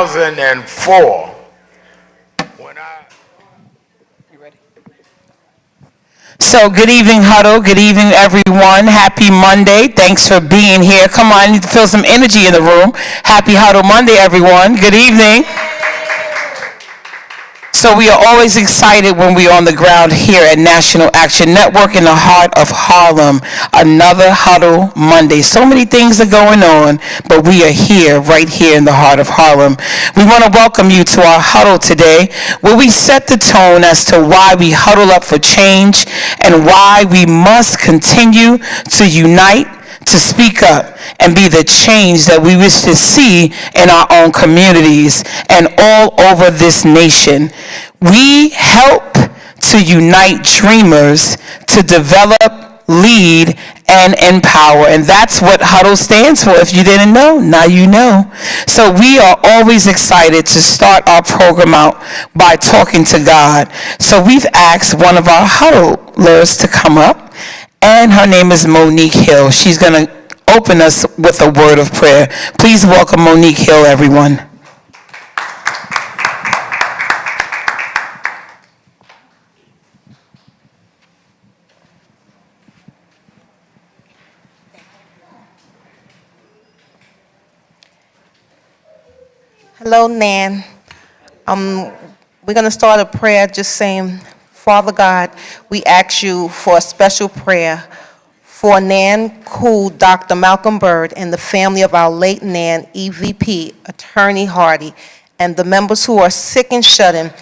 2004. So good evening, Huddle. Good evening, everyone. Happy Monday. Thanks for being here. Come on, I need to feel some energy in the room. Happy Huddle Monday, everyone. Good evening. So we are always excited when we're on the ground here at National Action Network in the heart of Harlem. Another Huddle Monday. So many things are going on, but we are here, right here in the heart of Harlem. We want to welcome you to our Huddle today, where we set the tone as to why we huddle up for change and why we must continue to unite, to speak up and be the change that we wish to see in our own communities and all over this nation. We help to unite dreamers to develop, lead, and empower. And that's what Huddle stands for. If you didn't know, now you know. So we are always excited to start our program out by talking to God. So we've asked one of our huddlers to come up, and her name is Monique Hill. She's going to open us with a word of prayer. Please welcome Monique Hill, everyone. Hello, Nan. We're going to start a prayer just saying, Father God, we ask you for a special prayer for Nan Cool, Dr. Malcolm Bird, and the family of our late Nan, EVP, Attorney Hardy, and the members who are sick and shut-in.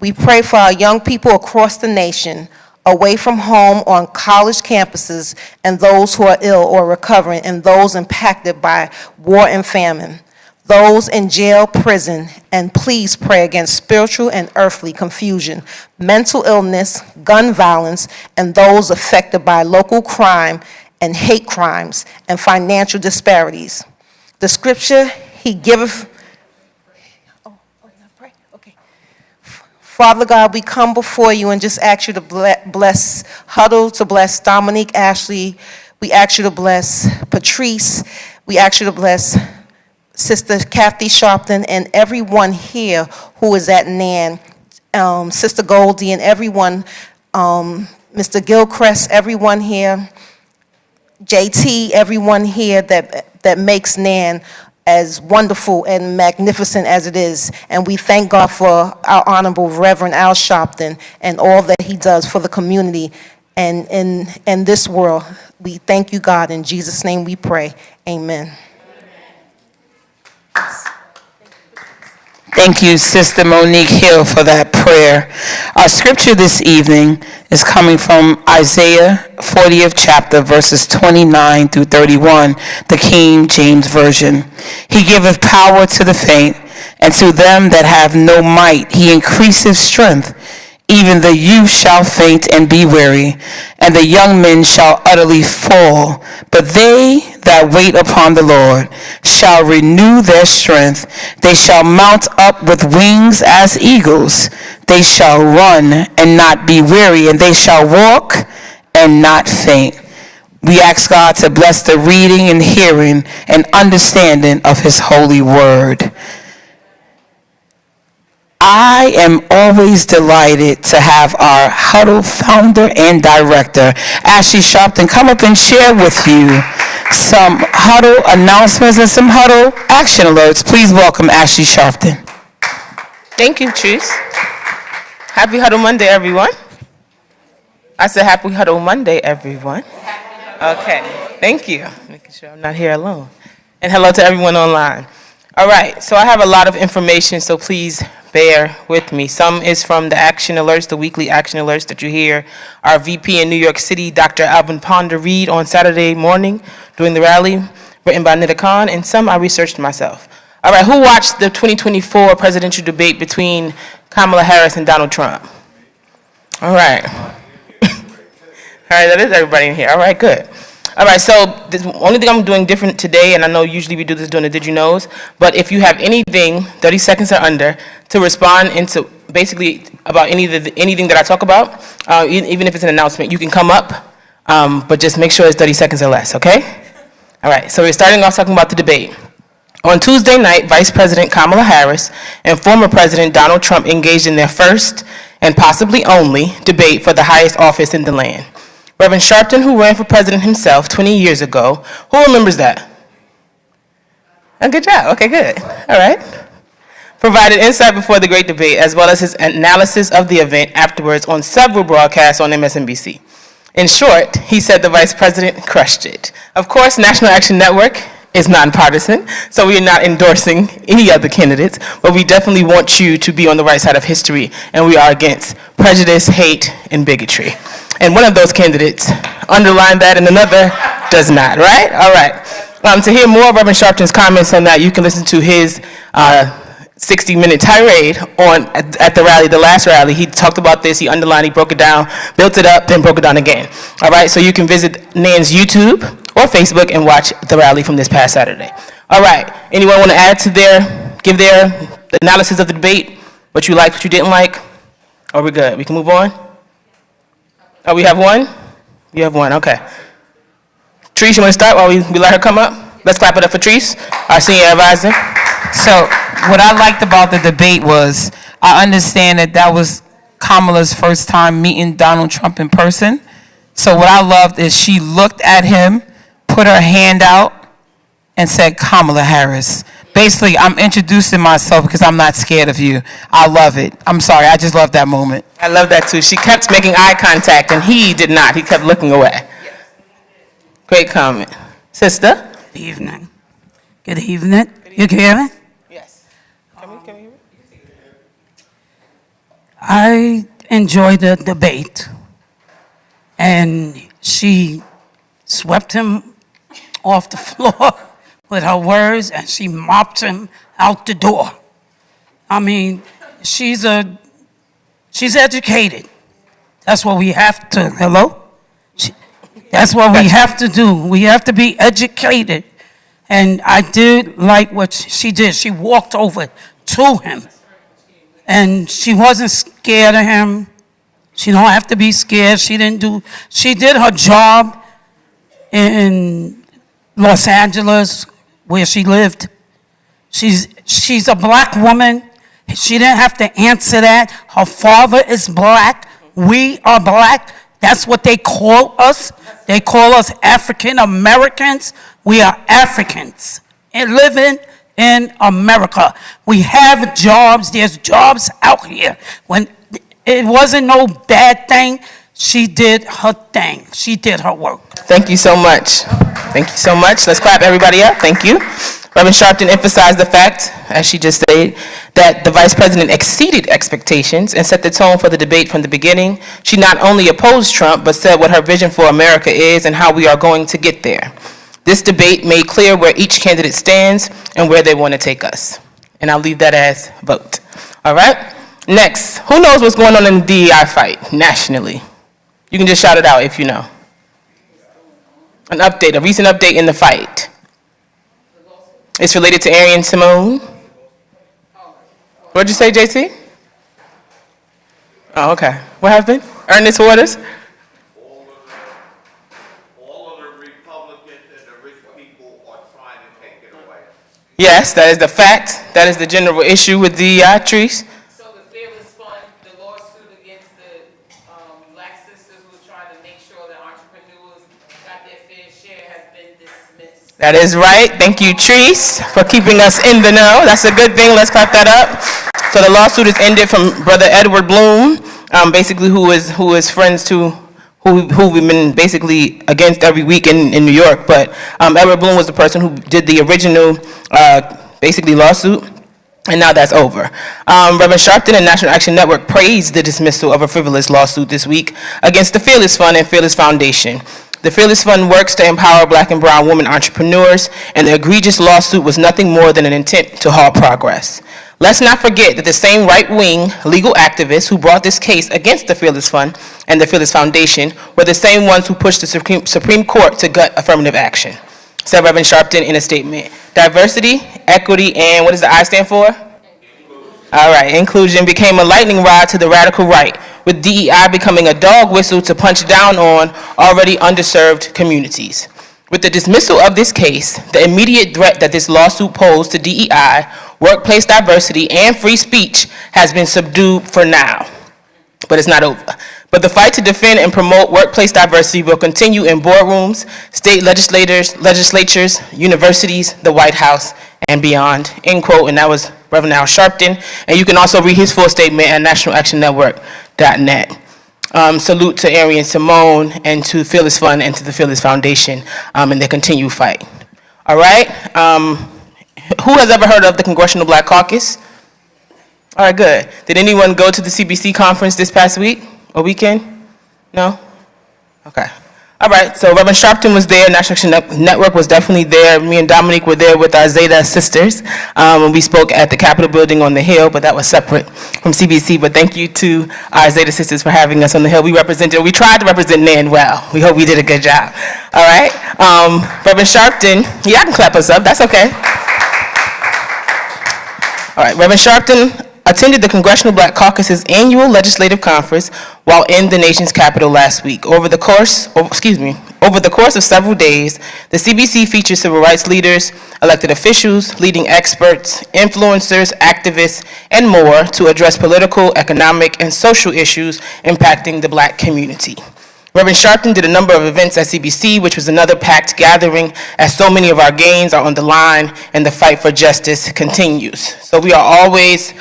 We pray for our young people across the nation, away from home on college campuses, and those who are ill or recovering, and those impacted by war and famine, those in jail, prison, and please pray against spiritual and earthly confusion, mental illness, gun violence, and those affected by local crime and hate crimes and financial disparities. The scripture he giveth. Father God, we come before you and just ask you to bless Huddle, to bless Dominique Ashley. We ask you to bless Patrice. We ask you to bless Sister Kathy Sharpton and everyone here who is at NAN, Sister Goldie and everyone, Mr. Gilchrist, everyone here, JT, everyone here that makes NAN as wonderful and magnificent as it is. And we thank God for our Honorable Reverend Al Sharpton and all that he does for the community and in this world. We thank you, God. In Jesus' name we pray. Amen. Thank you, Sister Monique Hill, for that prayer. Our scripture this evening is coming from Isaiah 40th chapter, verses 29 through 31, the King James Version. He giveth power to the faint, and to them that have no might he increaseth strength. Even the youth shall faint and be weary, and the young men shall utterly fall. But they that wait upon the Lord shall renew their strength. They shall mount up with wings as eagles. They shall run and not be weary, and they shall walk and not faint. We ask God to bless the reading and hearing and understanding of his holy word. I am always delighted to have our Huddle founder and director, Ashley Sharpton, come up and share with you some Huddle announcements and some Huddle action alerts. Please welcome Ashley Sharpton. Thank you, Trees. Happy Huddle Monday, everyone. I said happy Huddle Monday, everyone. Okay, thank you. Making sure I'm not here alone. And hello to everyone online. All right, so I have a lot of information, so please bear with me. Some is from the action alerts, the weekly action alerts that you hear our VP in New York City, Dr. Alvin Ponder, read on Saturday morning during the rally, written by Nita Khan, and some I researched myself. All right, who watched the 2024 presidential debate between Kamala Harris and Donald Trump? All right. All right, that is everybody in here. All right, good. All right, so the only thing I'm doing different today, and I know usually we do this during the Did You Knows, but if you have anything, 30 seconds or under, to respond into basically about anything that I talk about, even if it's an announcement, you can come up, but just make sure it's 30 seconds or less, okay? All right, so we're starting off talking about the debate. On Tuesday night, Vice President Kamala Harris and former President Donald Trump engaged in their first and possibly only debate for the highest office in the land. Reverend Sharpton, who ran for president himself 20 years ago, who remembers that? Oh, good job. Okay, good. All right. Provided insight before the great debate, as well as his analysis of the event afterwards on several broadcasts on MSNBC. In short, he said the vice president crushed it. Of course, National Action Network is nonpartisan, so we are not endorsing any other candidates, but we definitely want you to be on the right side of history, and we are against prejudice, hate, and bigotry. And one of those candidates underlined that, and another does not, right? All right. To hear more of Reverend Sharpton's comments on that, you can listen to his 60-minute tirade at the rally, the last rally. He talked about this, he underlined, he broke it down, built it up, then broke it down again. All right, so you can visit Nan's YouTube or Facebook and watch the rally from this past Saturday. All right, anyone want to add to give their analysis of the debate? What you liked, what you didn't like? Or we good? We can move on? Oh, we have one? You have one, okay. Treese, you want to start while we let her come up? Let's clap it up for Treese, our senior advisor. So what I liked about the debate was I understand that was Kamala's first time meeting Donald Trump in person. So what I loved is she looked at him, put her hand out, and said, Kamala Harris. Basically, I'm introducing myself because I'm not scared of you. I love it. I'm sorry, I just love that moment. I love that too. She kept making eye contact, and he did not. He kept looking away. Great comment. Sister? Good evening. Good evening. You can hear me? Yes. Can we hear it? I enjoyed the debate, and she swept him off the floor with her words, and she mopped him out the door. I mean, she's educated. That's what we have to, hello? That's what we have to do. We have to be educated. And I did like what she did. She walked over to him. And she wasn't scared of him. She don't have to be scared. She did her job in Los Angeles, where she lived. She's a black woman. She didn't have to answer that. Her father is black. We are black. That's what they call us. They call us African Americans. We are Africans and living in America. We have jobs. There's jobs out here. When it wasn't no bad thing, she did her thing. She did her work. Thank you so much. Thank you so much. Let's clap everybody up. Thank you. Reverend Sharpton emphasized the fact, as she just said, that the vice president exceeded expectations and set the tone for the debate from the beginning. She not only opposed Trump, but said what her vision for America is and how we are going to get there. This debate made clear where each candidate stands and where they want to take us. And I'll leave that as vote. All right? Next, who knows what's going on in the DEI fight nationally? You can just shout it out if you know. An update, a recent update in the fight. It's related to Arian Simone. What'd you say, JC? Oh, okay. What happened? Ernest Waters? All of the Republicans and the rich people are trying to take it away. Yes, that is the fact. That is the general issue with DEI, Trees. So the Fearless Fund, the lawsuit against the Black sisters who are trying to make sure that entrepreneurs got their fair share has been dismissed. That is right. Thank you, Trees, for keeping us in the know. That's a good thing. Let's clap that up. So the lawsuit is ended from Brother Edward Bloom, basically who is friends to who we've been basically against every week in New York. But Edward Bloom was the person who did the original basically lawsuit. And now that's over. Reverend Sharpton and National Action Network praised the dismissal of a frivolous lawsuit this week against the Fearless Fund and Fearless Foundation. The Fearless Fund works to empower black and brown women entrepreneurs, and the egregious lawsuit was nothing more than an intent to halt progress. Let's not forget that the same right-wing legal activists who brought this case against the Fearless Fund and the Fearless Foundation were the same ones who pushed the Supreme Court to gut affirmative action, said Reverend Sharpton in a statement. Diversity, equity, and what does the I stand for? All right, inclusion became a lightning rod to the radical right, with DEI becoming a dog whistle to punch down on already underserved communities. With the dismissal of this case, the immediate threat that this lawsuit posed to DEI, workplace diversity, and free speech has been subdued for now. But it's not over. But the fight to defend and promote workplace diversity will continue in boardrooms, state legislatures, universities, the White House, and beyond, end quote. And that was Reverend Al Sharpton. And you can also read his full statement at nationalactionnetwork.net. Salute to Arian Simone and to Fearless Fund and to the Fearless Foundation in their continued fight. All right. Who has ever heard of the Congressional Black Caucus? All right, good. Did anyone go to the CBC conference this past week or weekend? No? Okay. All right, so Reverend Sharpton was there, National Action Network was definitely there. Me and Dominique were there with our Zeta sisters when we spoke at the Capitol building on the Hill, but that was separate from CBC. But thank you to our Zeta sisters for having us on the Hill. We tried to represent NAN well. We hope we did a good job. All right, Reverend Sharpton, yeah, I can clap us up, that's okay. All right, Reverend Sharpton attended the Congressional Black Caucus's annual legislative conference while in the nation's capital last week. Over the course of several days, the CBC featured civil rights leaders, elected officials, leading experts, influencers, activists, and more to address political, economic, and social issues impacting the Black community. Reverend Sharpton did a number of events at CBC, which was another packed gathering, as so many of our gains are on the line and the fight for justice continues. So we are always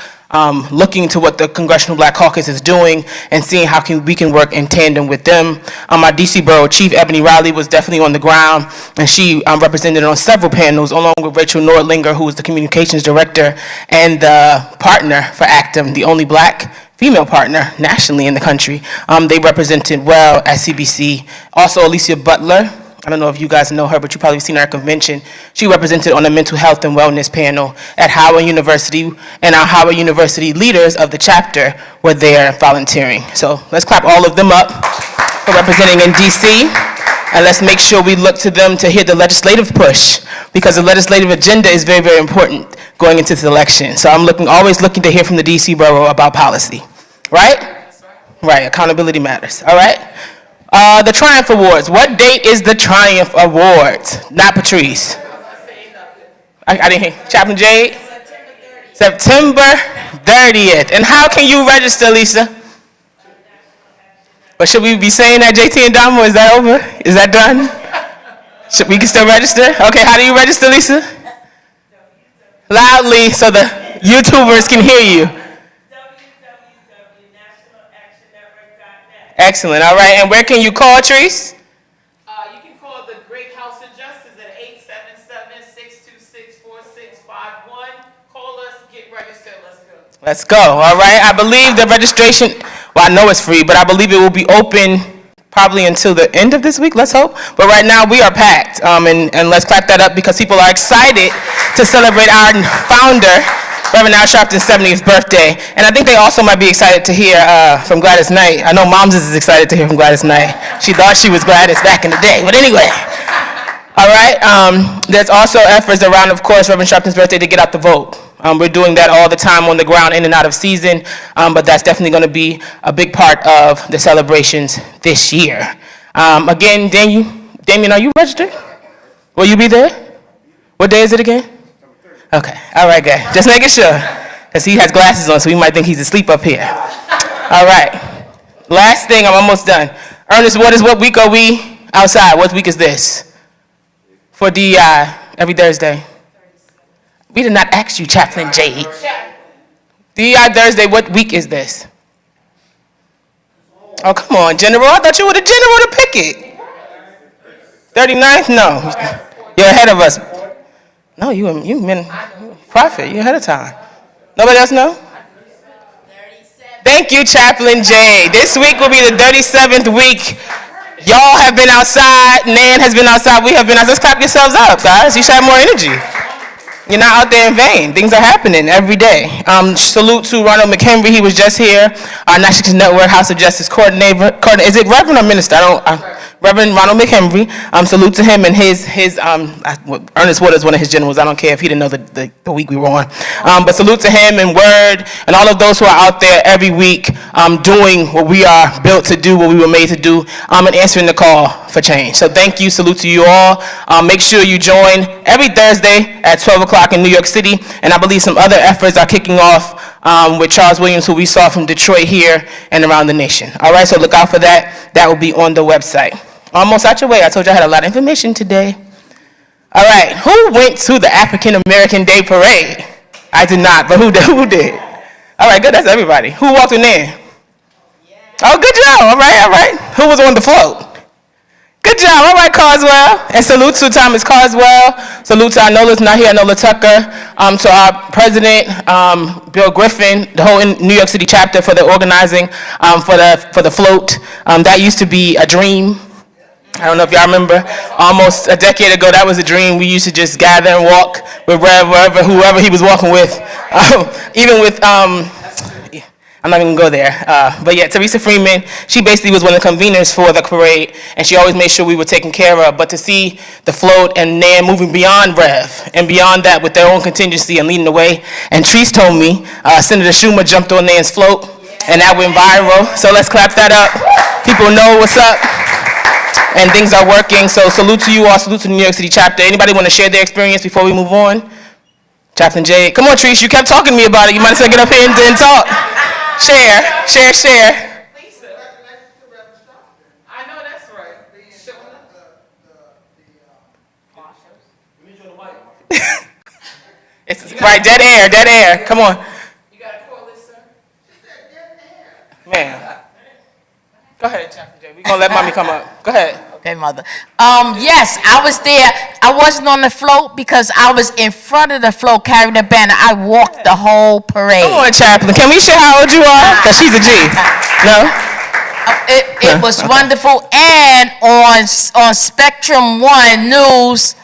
looking to what the Congressional Black Caucus is doing and seeing how we can work in tandem with them. Our DC Borough Chief, Ebony Riley, was definitely on the ground, and she represented on several panels, along with Rachel Nordlinger, who is the Communications Director and the partner for Actum, the only Black female partner nationally in the country. They represented well at CBC. Also, Alicia Butler, I don't know if you guys know her, but you've probably seen her at convention. She represented on the mental health and wellness panel at Howard University, and our Howard University leaders of the chapter were there volunteering. So let's clap all of them up for representing in DC, and let's make sure we look to them to hear the legislative push, because the legislative agenda is very, very important going into the election. So I'm always looking to hear from the DC borough about policy, right? Right, accountability matters, all right? The Triumph Awards. What date is the Triumph Awards? Not Patrice. I didn't hear. Chaplain Jade? September 30th. And how can you register, Lisa? But should we be saying that, JT and Damo? Is that over? Is that done? We can still register? Okay, how do you register, Lisa? Loudly so the YouTubers can hear you. Excellent, all right, and where can you call, Treese? You can call the Great House of Justice at 877-626-4651. Call us, get registered, let's go. Let's go, all right. I believe the registration, well, I know it's free, but I believe it will be open probably until the end of this week, let's hope. But right now, we are packed, and let's clap that up because people are excited to celebrate our founder, Reverend Al Sharpton's 70th birthday. And I think they also might be excited to hear from Gladys Knight. I know Moms is excited to hear from Gladys Knight. She thought she was Gladys back in the day. But anyway, all right. There's also efforts around, of course, Reverend Sharpton's birthday to get out the vote. We're doing that all the time on the ground, in and out of season. But that's definitely going to be a big part of the celebrations this year. Again, Damien, are you registered? Will you be there? What day is it again? Okay, all right, good. Just making sure, because he has glasses on, so we might think he's asleep up here. All right, last thing, I'm almost done. Ernest, what week are we outside? What week is this? For DEI, every Thursday. We did not ask you, Chaplain Jade. DEI Thursday, what week is this? Oh, come on, General. I thought you were the General to pick it. 39th? No. You're ahead of us. No, you've been prophet. You're ahead of time. Nobody else know? 37. Thank you, Chaplain Jay. This week will be the 37th week. Y'all have been outside. Nan has been outside. We have been outside. Let's clap yourselves up, guys. You should have more energy. You're not out there in vain. Things are happening every day. Salute to Ronald McHenry. He was just here. Our National Network House of Justice coordinator. Is it Reverend or Minister? Reverend Ronald McHenry. Salute to him and his Ernest Waters, one of his generals. I don't care if he didn't know the week we were on. But salute to him and Word and all of those who are out there every week doing what we are built to do, what we were made to do, and answering the call for change. So thank you. Salute to you all. Make sure you join every Thursday at 12 o'clock in New York City. And I believe some other efforts are kicking off with Charles Williams, who we saw from Detroit here and around the nation. All right, so look out for that. That will be on the website. Almost out your way. I told you I had a lot of information today. All right, who went to the African American Day Parade? I did not, but who did? All right, good, that's everybody. Who walked in there? Oh, good job, all right. Who was on the float? Good job, all right, Carswell. And salute to Thomas Carswell. Salute to Inola, not here, Inola Tucker. To our president, Bill Griffin, the whole New York City chapter for the organizing for the float. That used to be a dream. I don't know if y'all remember, almost a decade ago, that was a dream. We used to just gather and walk with whoever he was walking with. Even with, I'm not even gonna go there. But yeah, Teresa Freeman, she basically was one of the conveners for the parade, and she always made sure we were taken care of. But to see the float and NAN moving beyond Rev and beyond that with their own contingency and leading the way, and Treese told me Senator Schumer jumped on NAN's float, and that went viral. So let's clap that up. People know what's up. And things are working, so salute to you all, salute to the New York City chapter. Anybody want to share their experience before we move on? Chaplain Jade. Come on, Treese, you kept talking to me about it. You might as well get up here and talk. Share. Lisa. I know that's right. It's right, dead air. Come on. You got to call this, sir? Man. Go ahead, Chaplain Jade. We're going to let mommy come up. Go ahead. Okay, mother. Yes, I was there. I wasn't on the float because I was in front of the float carrying the banner. I walked the whole parade. Come on, Chaplain. Can we share how old you are? Because she's a G. No? It was wonderful. And on Spectrum 1 News,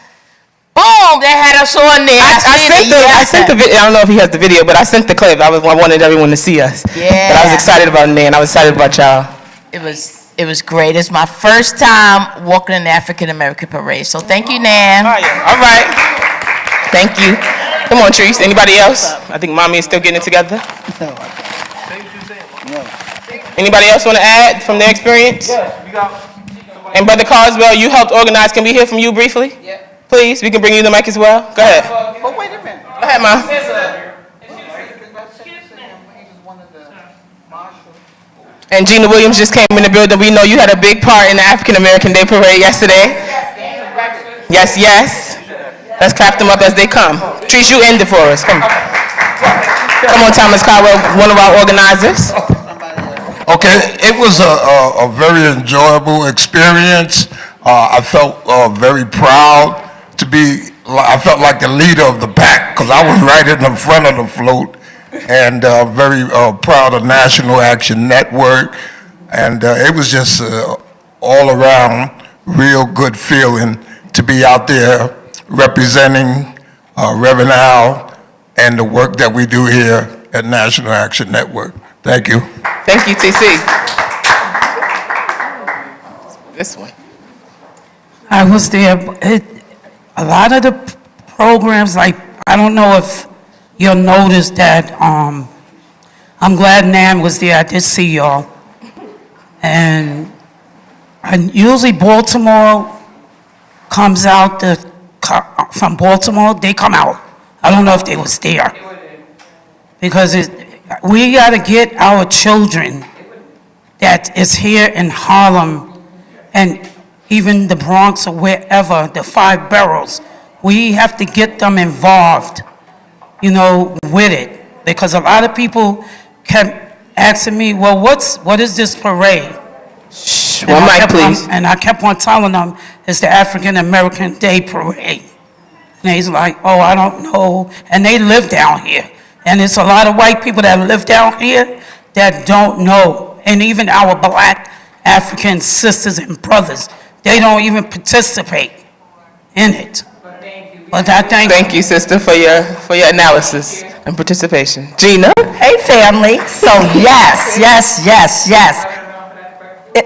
boom, they had us on there. I sent the video. I don't know if he has the video, but I sent the clip. I wanted everyone to see us. Yeah. But I was excited about Nan. I was excited about y'all. It was great. It's my first time walking in the African American parade. So thank you, Nan. All right. Thank you. Come on, Treese. Anybody else? I think mommy is still getting it together. Anybody else want to add from their experience? And Brother Carswell, you helped organize. Can we hear from you briefly? Yeah. Please, we can bring you the mic as well. Go ahead. But wait a minute. Go ahead, Mom. And Gina Williams just came in the building. We know you had a big part in the African American Day Parade yesterday. Yes. Let's clap them up as they come. Treese, you end it for us. Come on, Thomas Caldwell, one of our organizers. Okay, it was a very enjoyable experience. I felt very proud to be, I felt like the leader of the pack because I was right in the front of the float. And very proud of National Action Network, and it was just all around real good feeling to be out there representing Reverend Al and the work that we do here at National Action Network. Thank you. Thank you, TC. This one. I was there. A lot of the programs, like, I don't know if you'll notice that I'm glad Nan was there. I did see y'all. And usually Baltimore comes out, from Baltimore, they come out. I don't know if they was there. Because we got to get our children that is here in Harlem and even the Bronx or wherever, the 5 boroughs, we have to get them involved, with it. Because a lot of people kept asking me, well, what is this parade? One mic, please. And I kept on telling them it's the African American Day Parade. And he's like, oh, I don't know. And they live down here. And it's a lot of white people that live down here that don't know. And even our black African sisters and brothers, they don't even participate in it. But I thank you, sister, for your analysis and participation. Gina? Hey, family. So yes.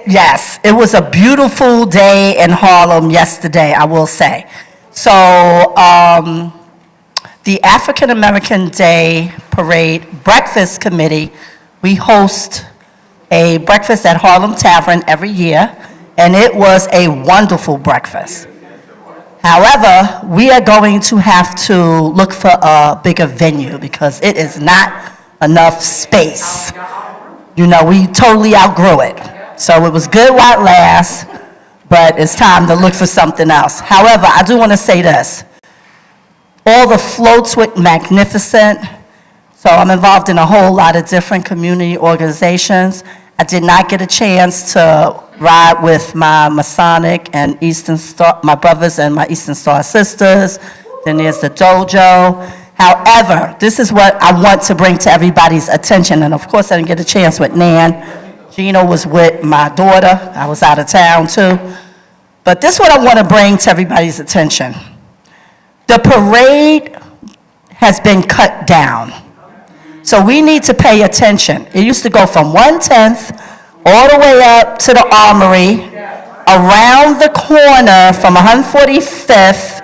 Yes, it was a beautiful day in Harlem yesterday, I will say. So, the African American Day Parade Breakfast Committee, we host a breakfast at Harlem Tavern every year, and it was a wonderful breakfast. However, we are going to have to look for a bigger venue because it is not enough space. You know, we totally outgrew it. So it was good while it lasts, but it's time to look for something else. However, I do want to say this. All the floats were magnificent. So I'm involved in a whole lot of different community organizations. I did not get a chance to ride with my Masonic and Eastern Star, my brothers and my Eastern Star sisters. Then there's the dojo. However, this is what I want to bring to everybody's attention. And of course, I didn't get a chance with Nan. Gino was with my daughter. I was out of town too. But this is what I want to bring to everybody's attention. The parade has been cut down. So we need to pay attention. It used to go from 110th all the way up to the Armory, around the corner from 145th,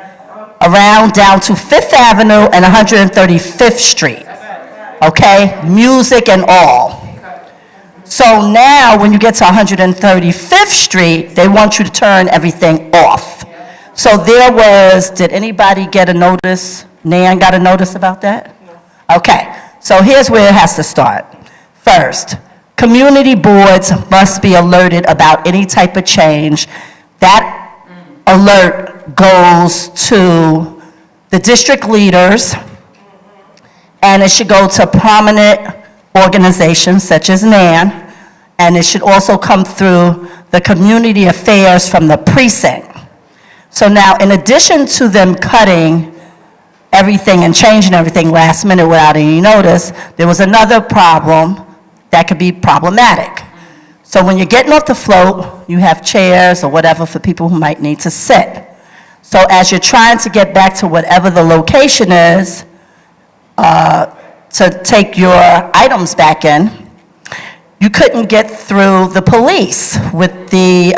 around down to 5th Avenue and 135th Street. Okay? Music and all. So now when you get to 135th Street, they want you to turn everything off. So there was, did anybody get a notice? Nan got a notice about that? Okay. So here's where it has to start. First, community boards must be alerted about any type of change. That alert goes to the district leaders, and it should go to prominent organizations such as NAN, and it should also come through the community affairs from the precinct. So now, in addition to them cutting everything and changing everything last minute without any notice, there was another problem that could be problematic. So when you're getting off the float, you have chairs or whatever for people who might need to sit. So as you're trying to get back to whatever the location is, to take your items back in, you couldn't get through the police with the,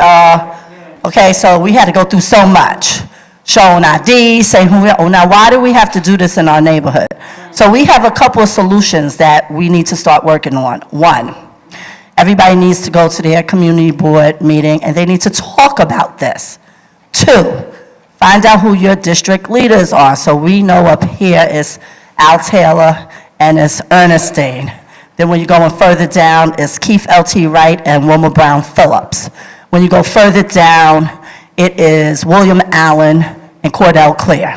okay, so we had to go through so much. Showing ID, saying who we are. Oh, now why do we have to do this in our neighborhood? So we have a couple of solutions that we need to start working on. One, everybody needs to go to their community board meeting and they need to talk about this. Two, find out who your district leaders are. So we know up here is Al Taylor and it's Ernestine. Then when you're going further down, it's Keith L.T. Wright and Wilma Brown Phillips. When you go further down, it is William Allen and Cordell Clear.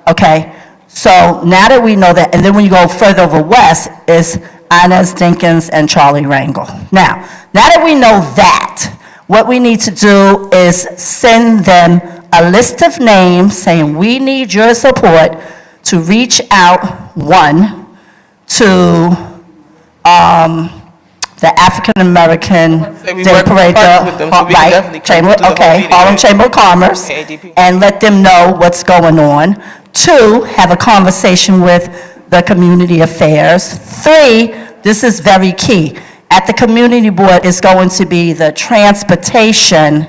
Okay? So now that we know that, and then when you go further over west, it's Inez Dinkins and Charlie Rangel. Now that we know that, what we need to do is send them a list of names saying we need your support to reach out, one, to the African American we Day work Parade, with them, so we can definitely come Chamber, to the whole okay, meeting, Harlem right? Chamber of Commerce, Okay, ADP. and let them know what's going on. Two, have a conversation with the community affairs. Three, this is very key. At the community board is going to be the transportation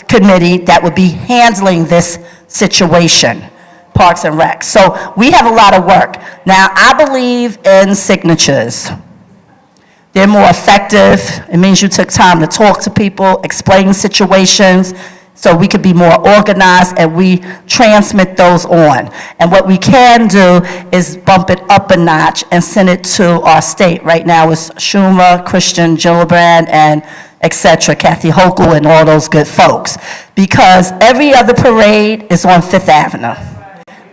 committee that would be handling this situation, Parks and Rec. So we have a lot of work. Now, I believe in signatures. They're more effective. It means you took time to talk to people, explain situations, so we could be more organized and we transmit those on. And what we can do is bump it up a notch and send it to our state. Right now it's Schumer, Christian Gillibrand, and et cetera, Kathy Hochul and all those good folks. Because every other parade is on Fifth Avenue.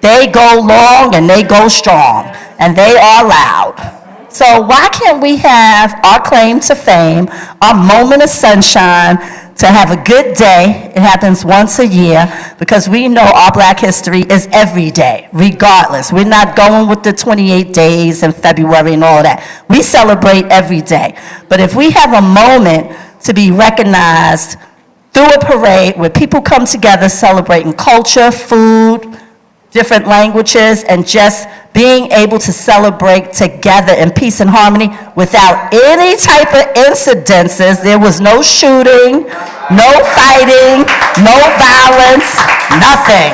They go long and they go strong, and they are loud. So why can't we have our claim to fame, our moment of sunshine, to have a good day? It happens once a year because we know our Black history is every day, regardless. We're not going with the 28 days in February and all that. We celebrate every day. But if we have a moment to be recognized through a parade where people come together celebrating culture, food, different languages, and just being able to celebrate together in peace and harmony without any type of incidences. There was no shooting, no fighting, no violence, nothing.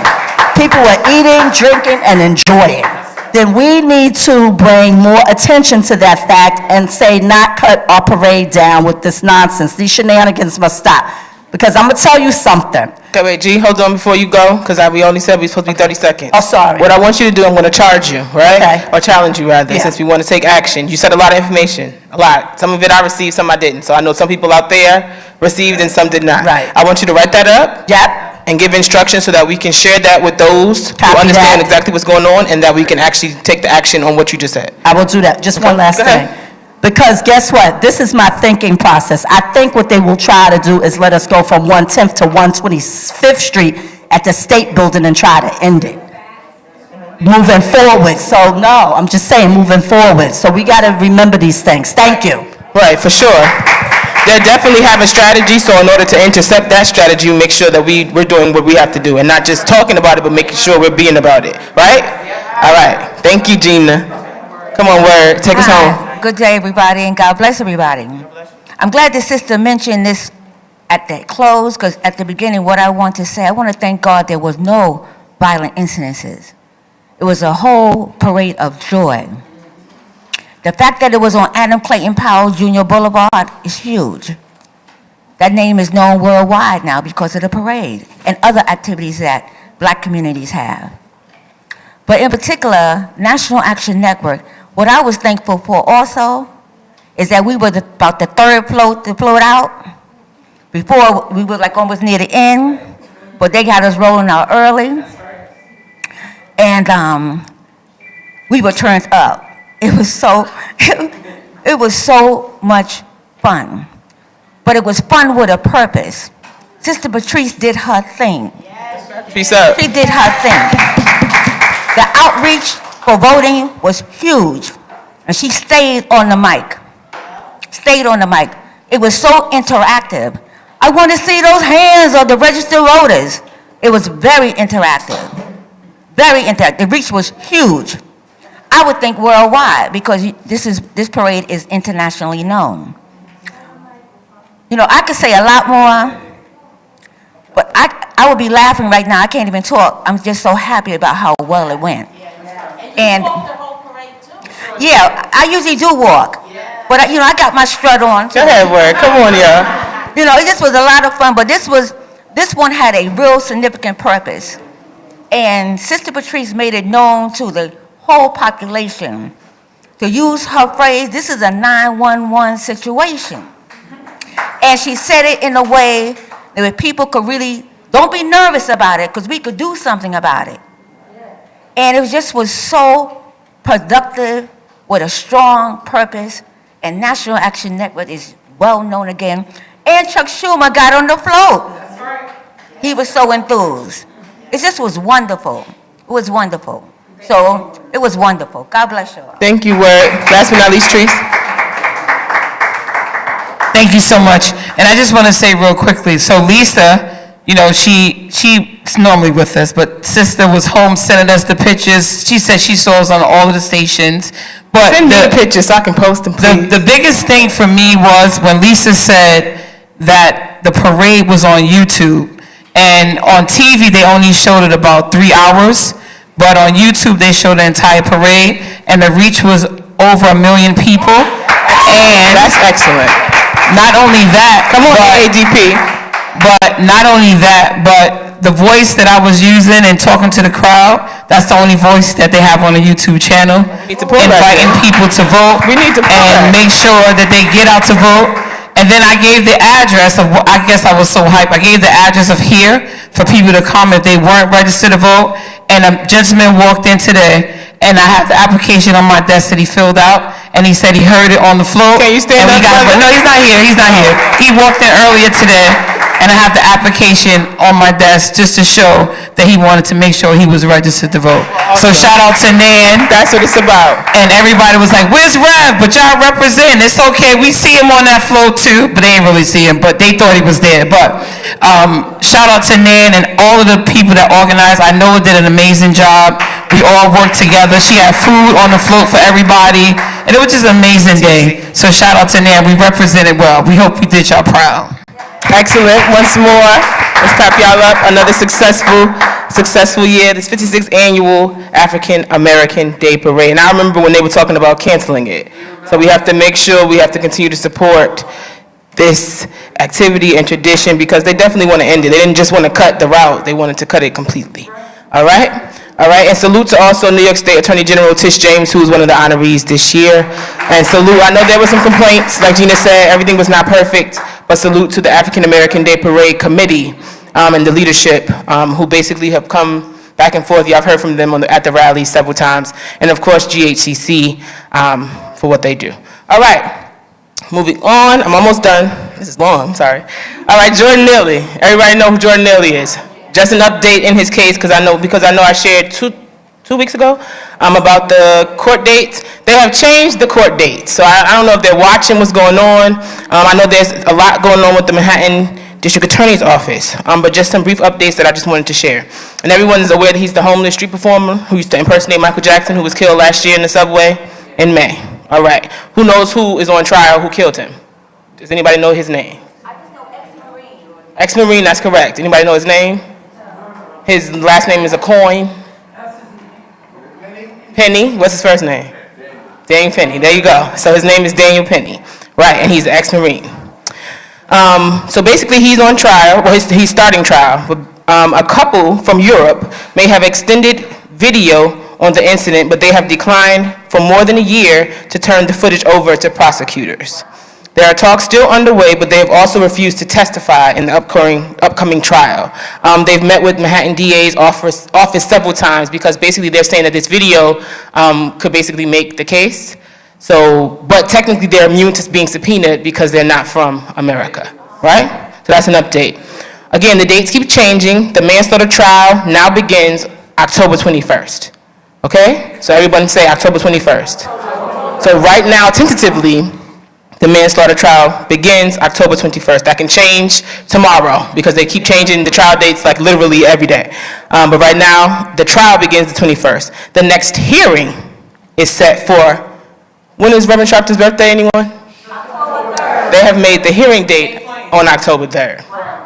People were eating, drinking, and enjoying. Then we need to bring more attention to that fact and say, not cut our parade down with this nonsense. These shenanigans must stop. Because I'm going to tell you something. Okay, wait, G, hold on before you go, because we only said we supposed to be 30 seconds. Oh, sorry. What I want you to do, I'm going to charge you, right? Okay. Or challenge you, rather, Yeah. since we want to take action. You said a lot of information, a lot. Some of it I received, some I didn't. So I know some people out there received and some did not. Right. I want you to write that up. Yep. And give instructions so that we can share that with those who Copy understand that. exactly what's going on and that we can actually take the action on what you just said. I will do that. Just one last Go ahead. thing. Because guess what? This is my thinking process. I think what they will try to do is let us go from 110th to 125th Street at the State Building and try to end it. Moving forward. So no, I'm just saying moving forward. So we got to remember these things. Thank you. Right, for sure. They definitely have a strategy, so in order to intercept that strategy, we make sure that we're doing what we have to do, and not just talking about it, but making sure we're being about it, right? All right, thank you, Gina. Come on, Word, take us home. Hi. Good day, everybody, and God bless everybody. I'm glad the sister mentioned this at the close, because at the beginning, what I want to say, I want to thank God there was no violent incidences. It was a whole parade of joy. The fact that it was on Adam Clayton Powell Jr. Boulevard is huge. That name is known worldwide now because of the parade and other activities that black communities have. But in particular, National Action Network, what I was thankful for also is that we were about the third float to float out. Before, we were like almost near the end, but they got us rolling out early. And we were turned up. It was so much fun. But it was fun with a purpose. Sister Patrice did her thing. Peace out. She did her thing. The outreach for voting was huge. And she stayed on the mic. Stayed on the mic. It was so interactive. I want to see those hands of the registered voters. It was very interactive. Very interactive. The reach was huge. I would think worldwide, because this parade is internationally known. You know, I could say a lot more, but I would be laughing right now. I can't even talk. I'm just so happy about how well it went. And yeah, I usually do walk, but I got my strut on. Go ahead, Word. Come on, y'all. You know, this was a lot of fun, but this one had a real significant purpose. And Sister Patrice made it known to the whole population. To use her phrase, this is a 911 situation. And she said it in a way that people could really, don't be nervous about it, because we could do something about it. And it was so productive, with a strong purpose, and National Action Network is well known again. And Chuck Schumer got on the float. That's right. He was so enthused. It just was wonderful. It was wonderful. So it was wonderful. God bless you all. Thank you, Word. Last but not least, Trees. Thank you so much. And I just want to say real quickly, so Lisa, you know, she's normally with us, but sister was home sending us the pictures. She said she saw us on all of the stations. But Send me the pictures so I can post them, please. the biggest thing for me was when Lisa said that the parade was on YouTube. And on TV, they only showed it about 3 hours. But on YouTube, they showed the entire parade. And the reach was over 1 million people. And That's excellent. not only that, Come on, ADP. but not only that, but the voice that I was using and talking to the crowd, that's the only voice that they have on the YouTube channel. We need to pull that Inviting in. people to vote. We need to pull and that. make sure that they get out to vote. And then I gave the address of, I guess I was so hyped, I gave the address of here for people to come if they weren't registered to vote. And a gentleman walked in today, and I have the application on my desk that he filled out, and he said he heard it on the floor. Can you stand and we up, got, brother? No, he's not here, he's not here. He walked in earlier today, and I have the application on my desk just to show that he wanted to make sure he was registered to vote. So shout out to Nan. That's what it's about. And everybody was like, where's Rev? But y'all represent. It's okay. We see him on that floor too, but they didn't really see him, but they thought he was there. But shout out to Nan and all of the people that organized. I know did an amazing job. We all worked together. She had food on the float for everybody. And it was just an amazing day. So shout out to Nan. We represented well. We hope we did y'all proud. Excellent. Once more, let's clap y'all up. Another successful year. This 56th annual African American Day Parade. And I remember when they were talking about canceling it. So we have to make sure we have to continue to support this activity and tradition because they definitely want to end it. They didn't just want to cut the route. They wanted to cut it completely. All right? All right, and salute to also New York State Attorney General Tish James, who was one of the honorees this year. And salute, I know there were some complaints, like Gina said, everything was not perfect, but salute to the African American Day Parade Committee and the leadership who basically have come back and forth. Y'all have heard from them at the rally several times. And of course, GHCC for what they do. All right, moving on, I'm almost done. This is long, I'm sorry. All right, Jordan Neely. Everybody know who Jordan Neely is. Just an update in his case, because I know I shared two weeks ago about the court dates. They have changed the court dates, so I don't know if they're watching what's going on. I know there's a lot going on with the Manhattan District Attorney's Office, but just some brief updates that I just wanted to share. And everyone is aware that he's the homeless street performer who used to impersonate Michael Jackson, who was killed last year in the subway in May. All right, who knows who is on trial, who killed him? Does anybody know his name? I just know Ex-Marine. Ex-Marine, that's correct. Anybody know his name? His last name is a coin. Penny. What's his first name? Daniel Penny. There you go. So his name is Daniel Penny. Right, and he's an ex-Marine. So basically he's on trial, well he's starting trial. A couple from Europe may have extended video on the incident, but they have declined for more than a year to turn the footage over to prosecutors. There are talks still underway, but they have also refused to testify in the upcoming trial. They've met with Manhattan DA's office several times because basically they're saying that this video could basically make the case. So, but technically they're immune to being subpoenaed because they're not from America, right? So that's an update. Again, the dates keep changing. The manslaughter trial now begins October 21st. Okay? So everyone say October 21st. So right now, tentatively, the manslaughter trial begins October 21st. That can change tomorrow because they keep changing the trial dates like literally every day. But right now, the trial begins the 21st. The next hearing is set for, when is Reverend Sharpton's birthday, anyone? October 3rd. They have made the hearing date on October 3rd,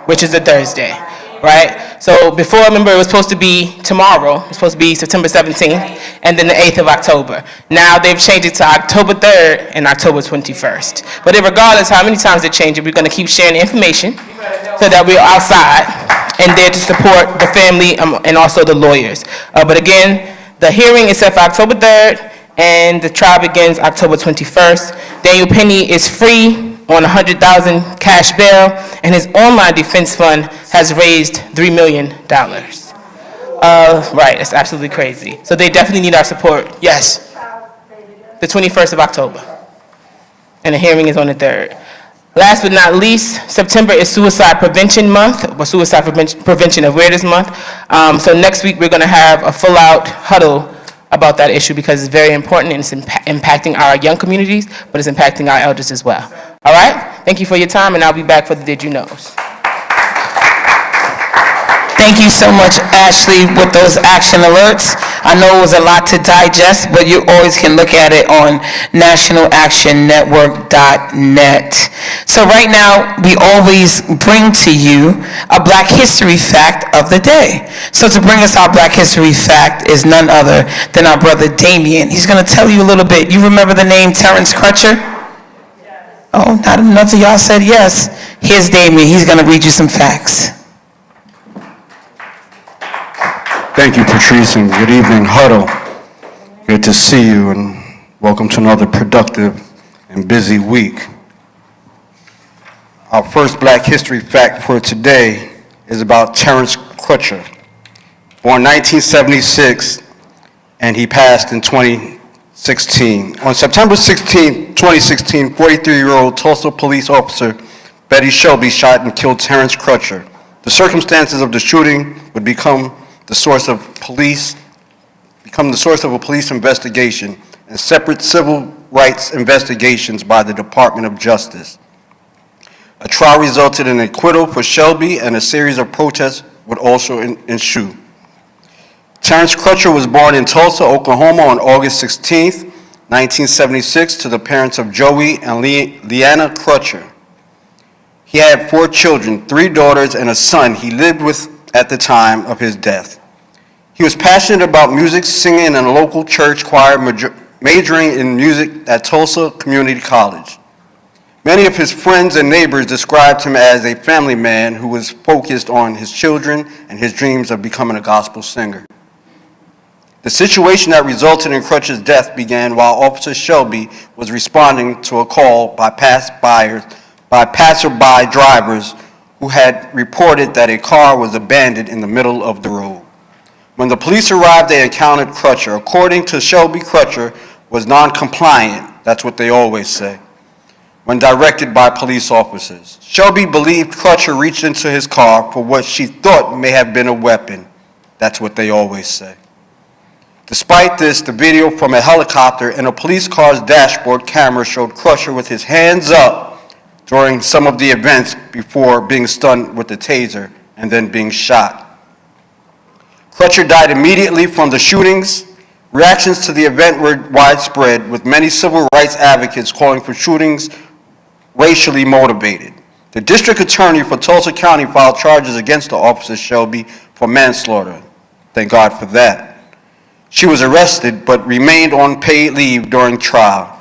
which is a Thursday, right? So before, remember, it was supposed to be tomorrow. It was supposed to be September 17th, and then the 8th of October. Now they've changed it to October 3rd and October 21st. But regardless how many times they change it, we're going to keep sharing the information so that we're outside and there to support the family and also the lawyers. But again, the hearing is set for October 3rd, and the trial begins October 21st. Daniel Penny is free on $100,000 cash bail, and his online defense fund has raised $3 million. Right, it's absolutely crazy. So they definitely need our support. Yes. The 21st of October. And the hearing is on the 3rd. Last but not least, September is Suicide Prevention Month, or Suicide Prevention Awareness Month. So next week we're going to have a full-out huddle about that issue because it's very important and it's impacting our young communities, but it's impacting our elders as well. All right? Thank you for your time, and I'll be back for the Did You Knows. Thank you so much, Ashley, with those action alerts. I know it was a lot to digest, but you always can look at it on nationalactionnetwork.net. So right now, we always bring to you a Black History fact of the day. So to bring us our Black History fact is none other than our brother Damien. He's going to tell you a little bit. You remember the name Terrence Crutcher? Oh, not enough of y'all said yes. Here's Damien. He's going to read you some facts. Thank you, Patrice, and good evening, Huddle. Good to see you, and welcome to another productive and busy week. Our first Black History fact for today is about Terrence Crutcher, born 1976, and he passed in 2016. On September 16, 2016, 43-year-old Tulsa police officer Betty Shelby shot and killed Terrence Crutcher. The circumstances of the shooting would become the source of a police investigation and separate civil rights investigations by the Department of Justice. A trial resulted in acquittal for Shelby, and a series of protests would also ensue. Terrence Crutcher was born in Tulsa, Oklahoma on August 16, 1976, to the parents of Joey and Leanna Crutcher. He had 4 children, 3 daughters, and a son he lived with at the time of his death. He was passionate about music, singing in a local church choir, majoring in music at Tulsa Community College. Many of his friends and neighbors described him as a family man who was focused on his children and his dreams of becoming a gospel singer. The situation that resulted in Crutcher's death began while Officer Shelby was responding to a call by passerby drivers who had reported that a car was abandoned in the middle of the road. When the police arrived, they encountered Crutcher. According to Shelby, Crutcher was non-compliant, that's what they always say, when directed by police officers. Shelby believed Crutcher reached into his car for what she thought may have been a weapon, that's what they always say. Despite this, the video from a helicopter and a police car's dashboard camera showed Crutcher with his hands up during some of the events before being stunned with the taser and then being shot. Crutcher died immediately from the shootings. Reactions to the event were widespread, with many civil rights advocates calling for shootings racially motivated. The district attorney for Tulsa County filed charges against the officer Shelby for manslaughter. Thank God for that. She was arrested but remained on paid leave during trial.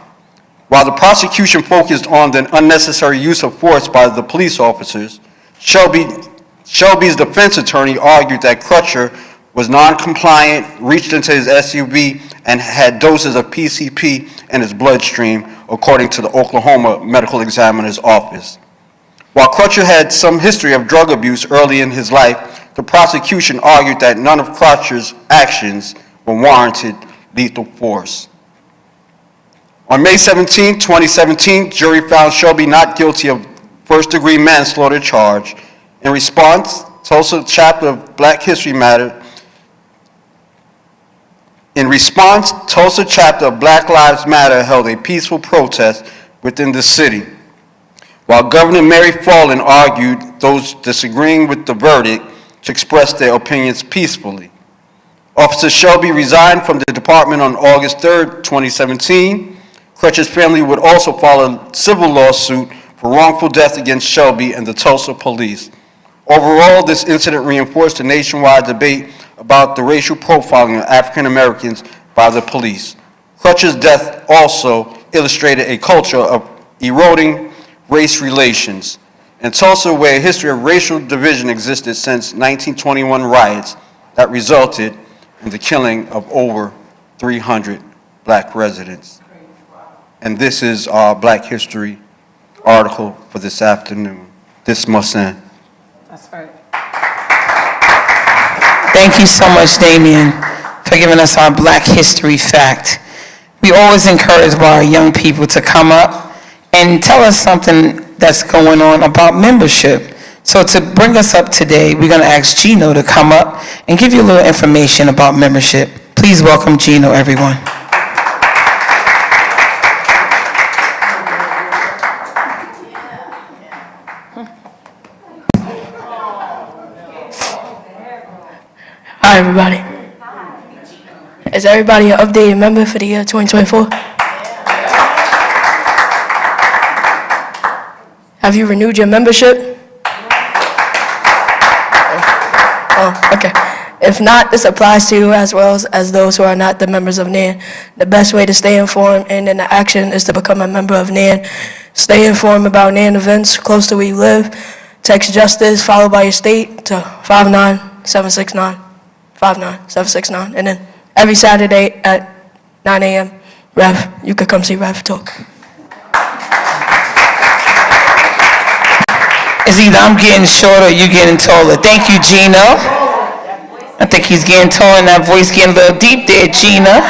While the prosecution focused on the unnecessary use of force by the police officers, Shelby's defense attorney argued that Crutcher was non-compliant, reached into his SUV, and had doses of PCP in his bloodstream, according to the Oklahoma Medical Examiner's Office. While Crutcher had some history of drug abuse early in his life, the prosecution argued that none of Crutcher's actions warranted lethal force. On May 17, 2017, jury found Shelby not guilty of first-degree manslaughter charge. In response, Tulsa chapter of Black Lives Matter held a peaceful protest within the city. While Governor Mary Follen argued those disagreeing with the verdict to express their opinions peacefully. Officer Shelby resigned from the department on August 3, 2017. Crutcher's family would also file a civil lawsuit for wrongful death against Shelby and the Tulsa police. Overall, this incident reinforced the nationwide debate about the racial profiling of African Americans by the police. Crutcher's death also illustrated a culture of eroding race relations. In Tulsa, where a history of racial division existed since 1921 riots that resulted in the killing of over 300 black residents. And this is our Black History article for this afternoon. This must end. That's right. Thank you so much, Damien, for giving us our Black History fact. We always encourage our young people to come up and tell us something that's going on about membership. So to bring us up today, we're going to ask Gino to come up and give you a little information about membership. Please welcome Gino, everyone. Hi, everybody. Is everybody an updated member for the year 2024? Have you renewed your membership? Oh, okay. If not, this applies to you as well as those who are not the members of NAN. The best way to stay informed and in action is to become a member of NAN. Stay informed about NAN events close to where you live. Text Justice followed by your state to 59769, 59769. And then every Saturday at 9 a.m., Rev, you could come see Rev talk. It's either I'm getting shorter or you're getting taller. Thank you, Gino. I think he's getting taller and that voice getting a little deep there, Gina.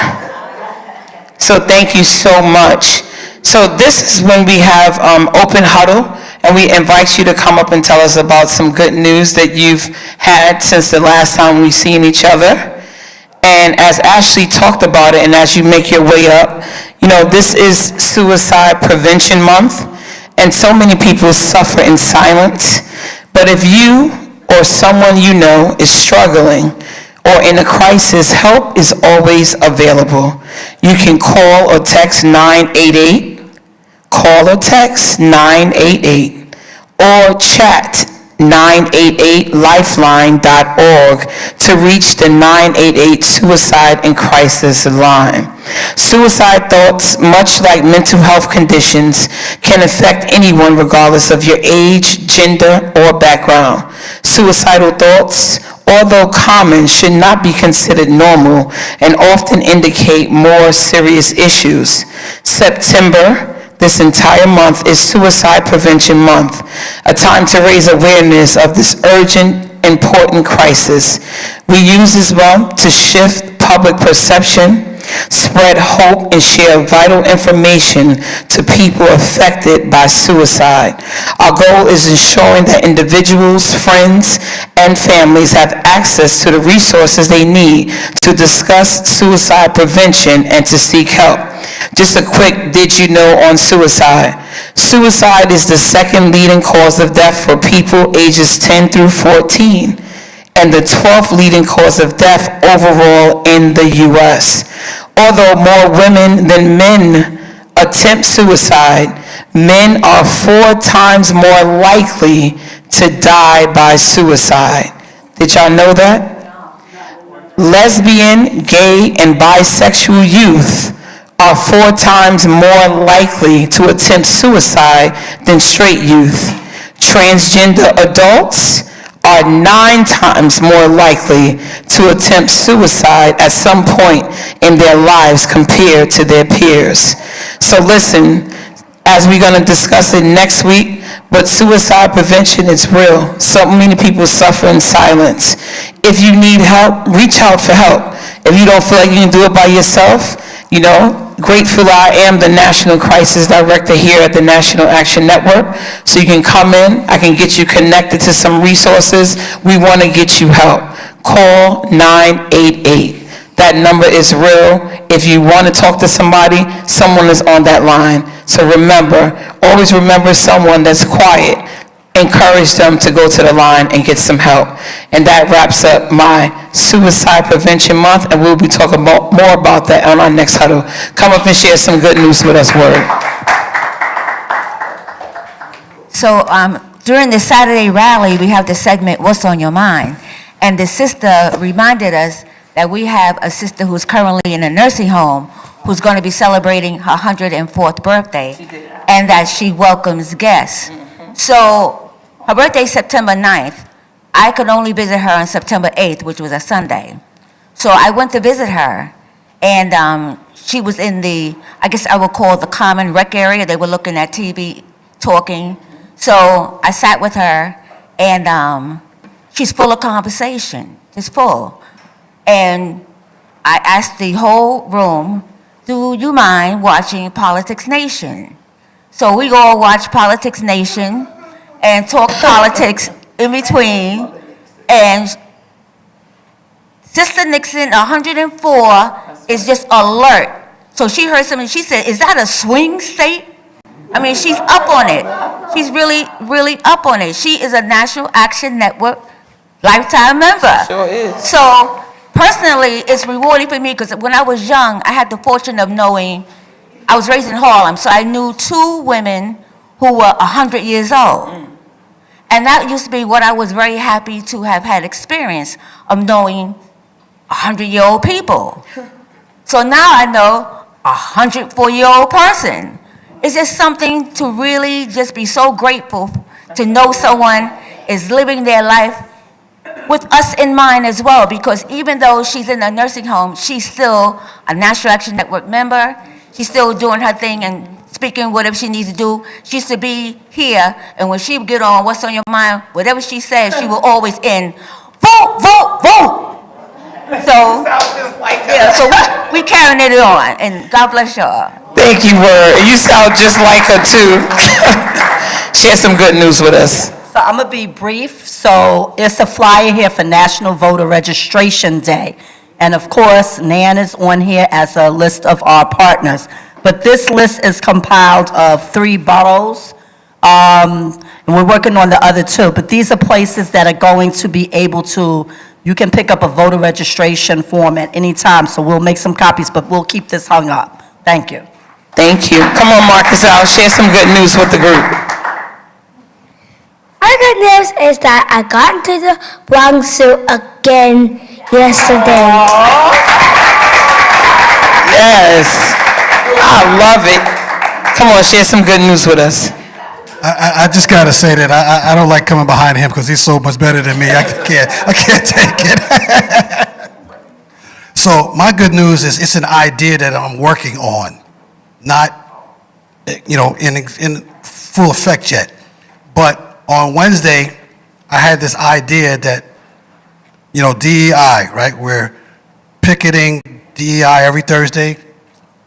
So thank you so much. So this is when we have open huddle, and we invite you to come up and tell us about some good news that you've had since the last time we've seen each other. And as Ashley talked about it, and as you make your way up, you know, this is Suicide Prevention Month, and so many people suffer in silence. But if you or someone you know is struggling or in a crisis, help is always available. You can call or text 988, call or text 988, or chat 988lifeline.org to reach the 988 Suicide and Crisis line. Suicide thoughts, much like mental health conditions, can affect anyone regardless of your age, gender, or background. Suicidal thoughts, although common, should not be considered normal and often indicate more serious issues. September, this entire month, is Suicide Prevention Month, a time to raise awareness of this urgent, important crisis. We use this month to shift public perception, spread hope, and share vital information to people affected by suicide. Our goal is ensuring that individuals, friends, and families have access to the resources they need to discuss suicide prevention and to seek help. Just a quick did you know on suicide. Suicide is the second leading cause of death for people ages 10 through 14. And the 12th leading cause of death overall in the U.S. Although more women than men attempt suicide, men are 4 times more likely to die by suicide. Did y'all know that? Lesbian, gay, and bisexual youth are 4 times more likely to attempt suicide than straight youth. Transgender adults are 9 times more likely to attempt suicide at some point in their lives compared to their peers. So listen, as we're going to discuss it next week, but suicide prevention is real. So many people suffer in silence. If you need help, reach out for help. If you don't feel like you can do it by yourself, you know, grateful I am the National Crisis Director here at the National Action Network. So you can come in, I can get you connected to some resources. We want to get you help. Call 988. That number is real. If you want to talk to somebody, someone is on that line. So remember, always remember someone that's quiet. Encourage them to go to the line and get some help. And that wraps up my Suicide Prevention Month, and we'll be talking more about that on our next huddle. Come up and share some good news with us, Word. So during the Saturday rally, we have the segment, What's on Your Mind? And the sister reminded us that we have a sister who's currently in a nursing home who's going to be celebrating her 104th birthday, and that she welcomes guests. So her birthday is September 9th. I could only visit her on September 8th, which was a Sunday. So I went to visit her, and she was in the, I guess I would call the common rec area. They were looking at TV, talking. So I sat with her, and she's full of conversation, just full. And I asked the whole room, do you mind watching Politics Nation? So we all watch Politics Nation and talk politics in between. And Sister Nixon, 104, is just alert. So she heard something, she said, is that a swing state? I mean, she's up on it. She's really, really up on it. She is a National Action Network lifetime member. Sure is. So personally, it's rewarding for me because when I was young, I had the fortune of knowing, I was raised in Harlem, so I knew 2 women who were 100 years old. And that used to be what I was very happy to have had experience of knowing 100-year-old people. So now I know a 104-year-old person. It's just something to really just be so grateful to know someone is living their life with us in mind as well, because even though she's in a nursing home, she's still a National Action Network member. She's still doing her thing and speaking whatever she needs to do. She used to be here, and when she would get on What's on Your Mind, whatever she says, she will always end, vote, vote, vote. So, yeah, so we carrying it on, and God bless y'all. Thank you, Word. You sound just like her, too. Share some good news with us. So I'm going to be brief. So it's a flyer here for National Voter Registration Day. And of course, NAN is on here as a list of our partners. But this list is compiled of 3 boroughs, and we're working on the other 2. But these are places that are going to be able to, you can pick up a voter registration form at any time. So we'll make some copies, but we'll keep this hung up. Thank you. Thank you. Come on, Marcus Al, share some good news with the group. Our good news is that I got into the Bronx Zoo again yesterday. Yes, I love it. Come on, share some good news with us. I just got to say that I don't like coming behind him because he's so much better than me. I can't take it. So my good news is it's an idea that I'm working on, not in full effect yet. But on Wednesday, I had this idea that, DEI, right? We're picketing DEI every Thursday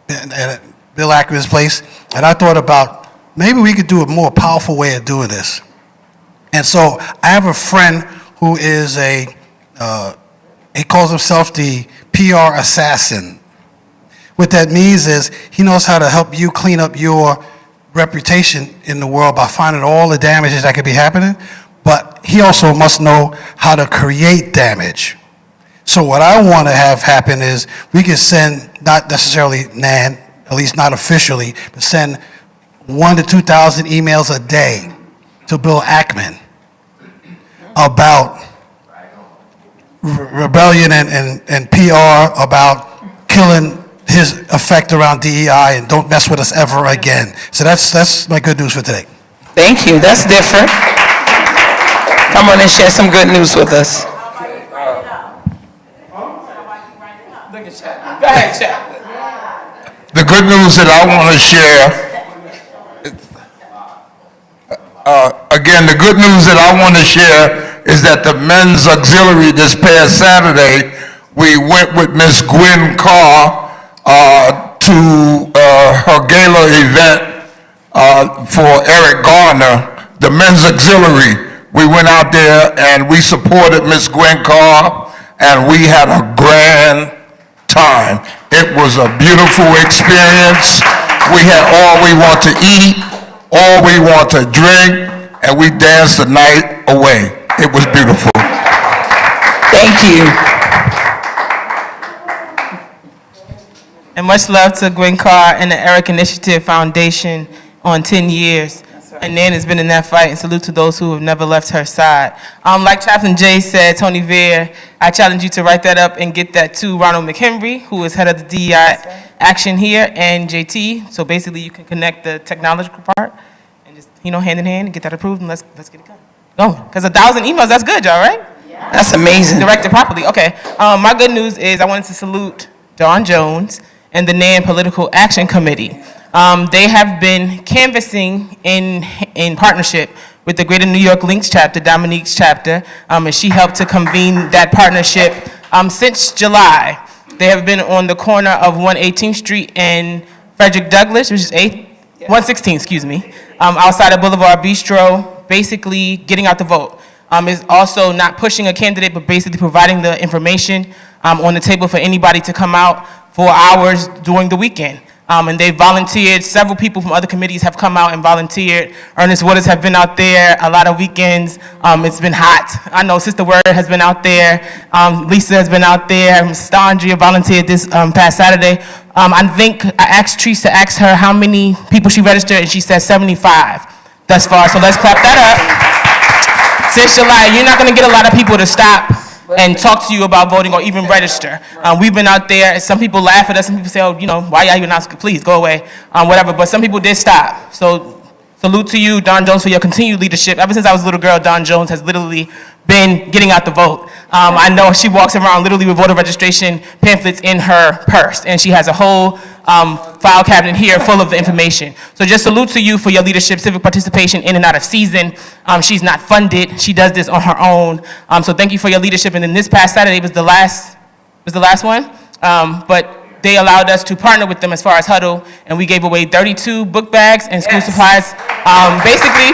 at Bill Ackman's place. And I thought about maybe we could do a more powerful way of doing this. And so I have a friend who is he calls himself the PR assassin. What that means is he knows how to help you clean up your reputation in the world by finding all the damages that could be happening, but he also must know how to create damage. So what I want to have happen is we can send, not necessarily NAN, at least not officially, but send 1,000 to 2,000 emails a day to Bill Ackman about rebellion and PR, about killing his effect around DEI, and don't mess with us ever again. So that's my good news for today. Thank you, that's different. Come on and share some good news with us. Go ahead, Chad. The good news that I want to share, again, the good news that I want to share is that the men's auxiliary this past Saturday, we went with Miss Gwen Carr to her gala event for Eric Garner, the men's auxiliary. We went out there and we supported Miss Gwen Carr, and we had a grand time. It was a beautiful experience. We had all we want to eat, all we want to drink, and we danced the night away. It was beautiful. Thank you. And much love to Gwen Carr and the Eric Initiative Foundation on 10 years. And Nan has been in that fight, and salute to those who have never left her side. Like Chaplain Jay said, Tony Veer, I challenge you to write that up and get that to Ronald McHenry, who is head of the DEI action here, and JT. So basically you can connect the technological part and just, hand in hand and get that approved, and let's get it going. Because 1,000 emails, that's good, y'all, right? Yeah. That's amazing. Directed properly, okay. My good news is I wanted to salute Dawn Jones and the NAN Political Action Committee. They have been canvassing in partnership with the Greater New York Links chapter, Dominique's chapter, and she helped to convene that partnership since July. They have been on the corner of 118th Street and Frederick Douglass, which is 116, excuse me, outside of Boulevard Bistro, basically getting out the vote. Is also not pushing a candidate, but basically providing the information on the table for anybody to come out for hours during the weekend. And they volunteered. Several people from other committees have come out and volunteered. Ernest Waters have been out there a lot of weekends. It's been hot. I know Sister Word has been out there. Lisa has been out there. Mr. Andrea volunteered this past Saturday. I think I asked Teresa to ask her how many people she registered, and she said 75 thus far. So let's clap that up. Since July, you're not going to get a lot of people to stop and talk to you about voting or even register. We've been out there. Some people laugh at us. Some people say, why are you not? Please go away, whatever. But some people did stop. So salute to you, Dawn Jones, for your continued leadership. Ever since I was a little girl, Dawn Jones has literally been getting out the vote. I know she walks around literally with voter registration pamphlets in her purse, and she has a whole file cabinet here full of the information. So just salute to you for your leadership, civic participation in and out of season. She's not funded. She does this on her own. So thank you for your leadership. And then this past Saturday was the last one. But they allowed us to partner with them as far as Huddle, and we gave away 32 book bags and school supplies. Basically,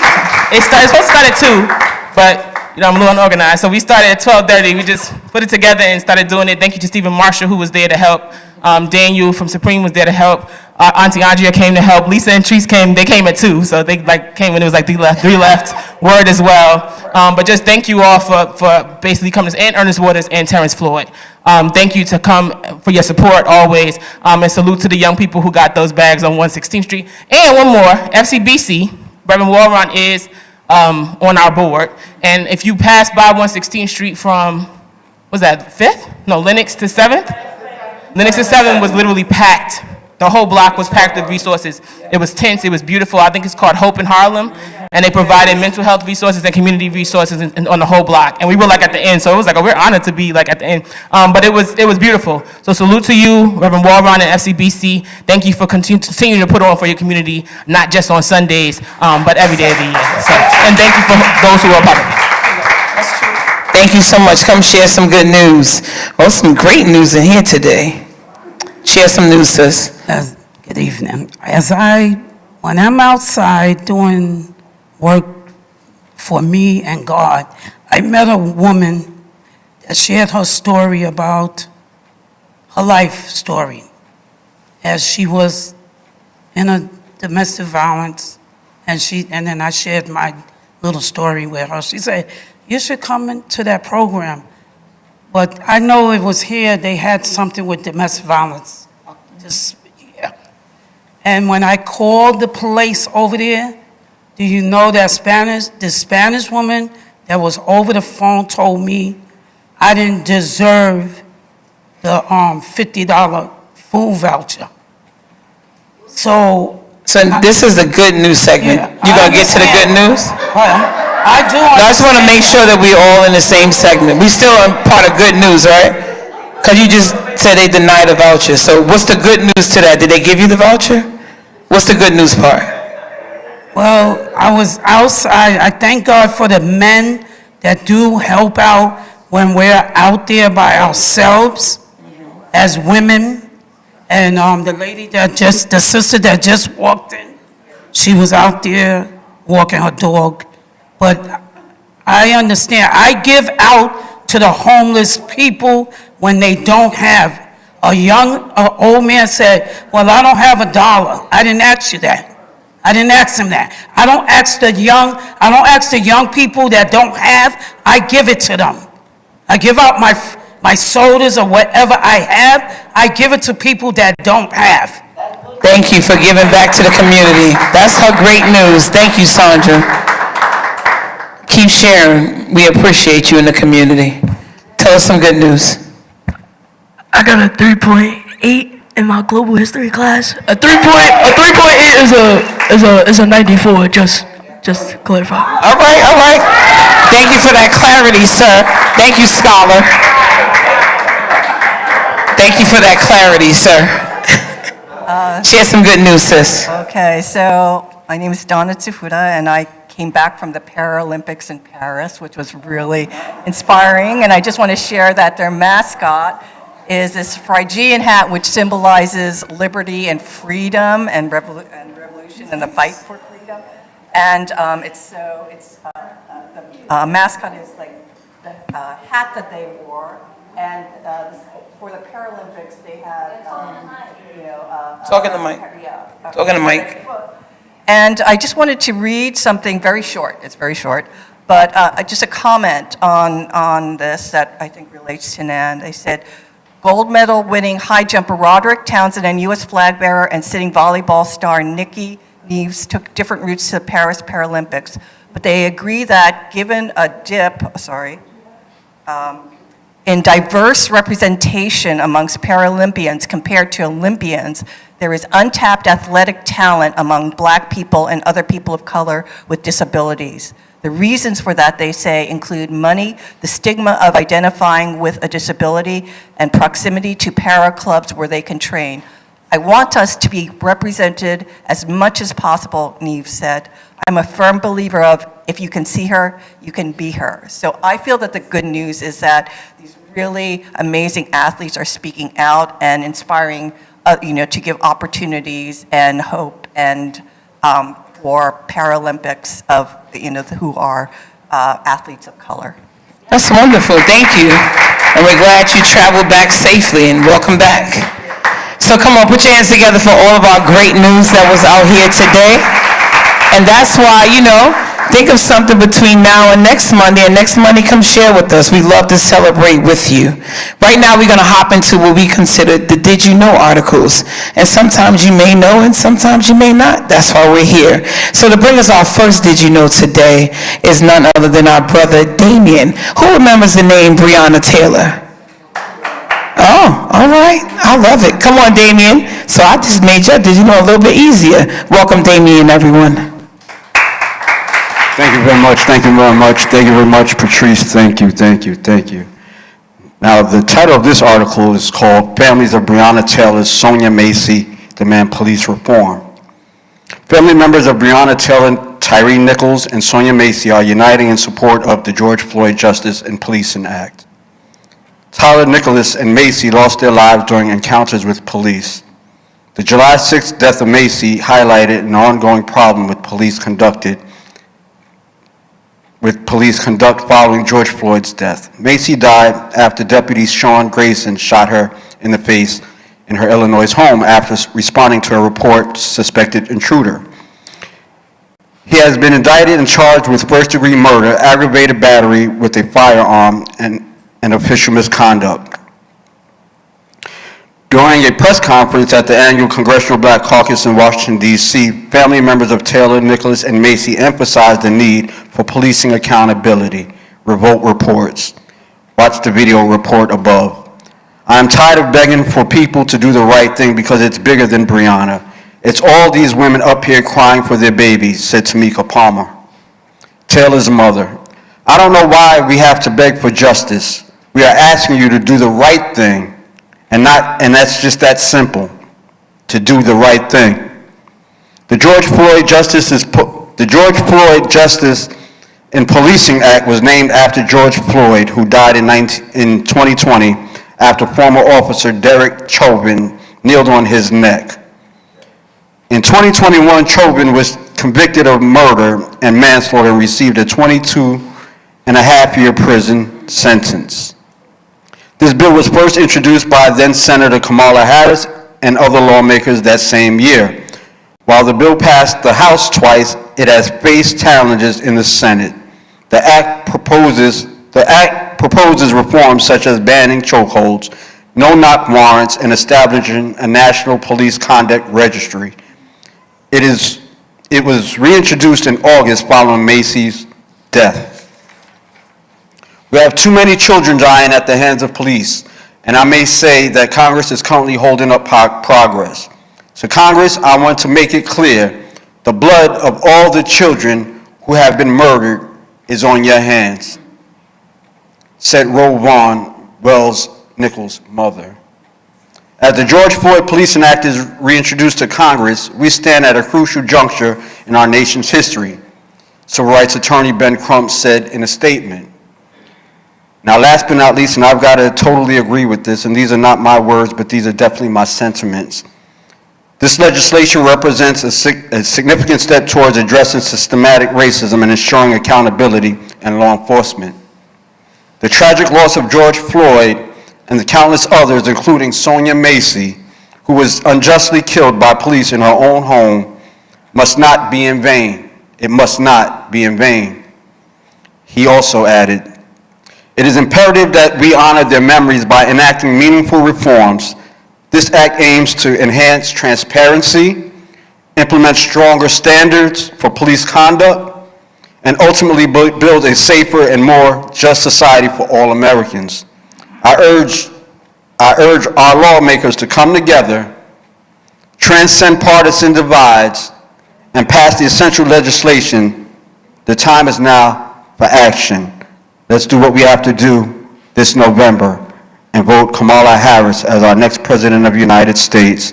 it's supposed to start at 2, but I'm a little unorganized. So we started at 12:30. We just put it together and started doing it. Thank you to Stephen Marshall, who was there to help. Daniel from Supreme was there to help. Auntie Andrea came to help. Lisa and Treese came. They came at 2, so they came when it was 3 left. Word as well. But just thank you all for basically coming, and Ernest Waters and Terrence Floyd. Thank you to come for your support always. And salute to the young people who got those bags on 116th Street. And one more, FCBC, Reverend Warron is on our board. And if you pass by 116th Street from, was that 5th? No, Lenox to 7th? Lenox to 7th was literally packed. The whole block was packed with resources. It was tense, it was beautiful. I think it's called Hope in Harlem. And they provided mental health resources and community resources on the whole block. And we were at the end, so it was we're honored to be at the end. But it was beautiful. So salute to you, Reverend Warron and FCBC. Thank you for continuing to put on for your community, not just on Sundays, but every day of the year. So, and thank you for those who are part of it. Thank you so much. Come share some good news. Oh, some great news in here today. Share some news, sis. Good evening. When I'm outside doing work for me and God, I met a woman that shared her story about her life story as she was in a domestic violence, and then I shared my little story with her. She said, "You should come into that program." But I know it was here, they had something with domestic violence. And when I called the place over there, do you know that the Spanish woman that was over the phone told me I didn't deserve the $50 food voucher. So this is the good news segment. You gonna get to the good news? I do. I just want to make sure that we're all in the same segment. We still are part of good news, right? Because you just said they denied a voucher. So what's the good news to that? Did they give you the voucher? What's the good news part? Well, I was outside. I thank God for the men that do help out when we're out there by ourselves as women. And the sister that just walked in, she was out there walking her dog. But I understand. I give out to the homeless people when they don't have. An old man said, "Well, I don't have $1." I didn't ask you that. I didn't ask him that. I don't ask the young people that don't have. I give it to them. I give out my sodas or whatever I have. I give it to people that don't have. Thank you for giving back to the community. That's her great news. Thank you, Sandra. Keep sharing. We appreciate you in the community. Tell us some good news. I got a 3.8 in my global history class. A 3.8 is a 94. Just to clarify. All right. Thank you for that clarity, sir. Thank you, scholar. Thank you for that clarity, sir. Share some good news, sis. Okay, so my name is Donna Tsufuda, and I came back from the Paralympics in Paris, which was really inspiring. And I just want to share that their mascot is this Phrygian hat, which symbolizes liberty and freedom and revolution and the fight for freedom. And the mascot is like the hat that they wore. And for the Paralympics, they had, Talking to Mike. Talking to Mike. And I just wanted to read something very short. It's very short. But just a comment on this that I think relates to Nan. They said, gold medal winning high jumper Roderick Townsend and U.S. flag bearer and sitting volleyball star Nikki Neves took different routes to the Paris Paralympics. But they agree that given a dip, in diverse representation amongst Paralympians compared to Olympians, there is untapped athletic talent among Black people and other people of color with disabilities. The reasons for that, they say, include money, the stigma of identifying with a disability, and proximity to para clubs where they can train. I want us to be represented as much as possible, Neves said. I'm a firm believer of if you can see her, you can be her. So I feel that the good news is that these really amazing athletes are speaking out and inspiring, to give opportunities and hope and for Paralympics of, who are athletes of color. That's wonderful, thank you. And we're glad you traveled back safely, and welcome back. So come on, put your hands together for all of our great news that was out here today. And that's why, think of something between now and next Monday, and next Monday come share with us. We love to celebrate with you. Right now we're going to hop into what we consider the Did You Know articles. And sometimes you may know and sometimes you may not. That's why we're here. So to bring us our first Did You Know today is none other than our brother Damien. Who remembers the name Breonna Taylor? Oh, all right. I love it. Come on, Damien. So I just made your Did You Know a little bit easier. Welcome, Damien, everyone. Thank you very much. Thank you very much. Thank you very much, Patrice. Thank you. Thank you. Thank you. Now, the title of this article is called Families of Breonna Taylor, Sonia Macy Demand Police Reform. Family members of Breonna Taylor, Tyree Nichols, and Sonia Macy are uniting in support of the George Floyd Justice and Policing Act. Tyler, Nicholas, and Macy lost their lives during encounters with police. The July 6th death of Macy highlighted an ongoing problem with police conduct following George Floyd's death. Macy died after Deputy Sean Grayson shot her in the face in her Illinois home after responding to a report suspected intruder. He has been indicted and charged with first-degree murder, aggravated battery with a firearm, and official misconduct. During a press conference at the annual Congressional Black Caucus in Washington, D.C., family members of Taylor, Nicholas, and Macy emphasized the need for policing accountability. Revolt reports. Watch the video report above. I am tired of begging for people to do the right thing because it's bigger than Breonna. It's all these women up here crying for their babies, said Tamika Palmer, Taylor's mother. I don't know why we have to beg for justice. We are asking you to do the right thing. And that's just that simple, to do the right thing. The George Floyd Justice and Policing Act was named after George Floyd, who died in 2020 after former officer Derek Chauvin kneeled on his neck. In 2021, Chauvin was convicted of murder and manslaughter and received a 22-and-a-half-year prison sentence. This bill was first introduced by then-Senator Kamala Harris and other lawmakers that same year. While the bill passed the House twice, it has faced challenges in the Senate. The act proposes reforms such as banning chokeholds, no-knock warrants, and establishing a national police conduct registry. It was reintroduced in August following Macy's death. We have too many children dying at the hands of police, and I may say that Congress is currently holding up progress. So Congress, I want to make it clear, the blood of all the children who have been murdered is on your hands, said Roe Vaughn, Wells Nichols' mother. As the George Floyd Policing Act is reintroduced to Congress, we stand at a crucial juncture in our nation's history, Civil Rights Attorney Ben Crump said in a statement. Now, last but not least, and I've got to totally agree with this, and these are not my words, but these are definitely my sentiments. This legislation represents a significant step towards addressing systematic racism and ensuring accountability in law enforcement. The tragic loss of George Floyd and the countless others, including Sonia Macy, who was unjustly killed by police in her own home, must not be in vain. It must not be in vain. He also added, it is imperative that we honor their memories by enacting meaningful reforms. This act aims to enhance transparency, implement stronger standards for police conduct, and ultimately build a safer and more just society for all Americans. I urge our lawmakers to come together, transcend partisan divides, and pass the essential legislation. The time is now for action. Let's do what we have to do this November and vote Kamala Harris as our next President of the United States,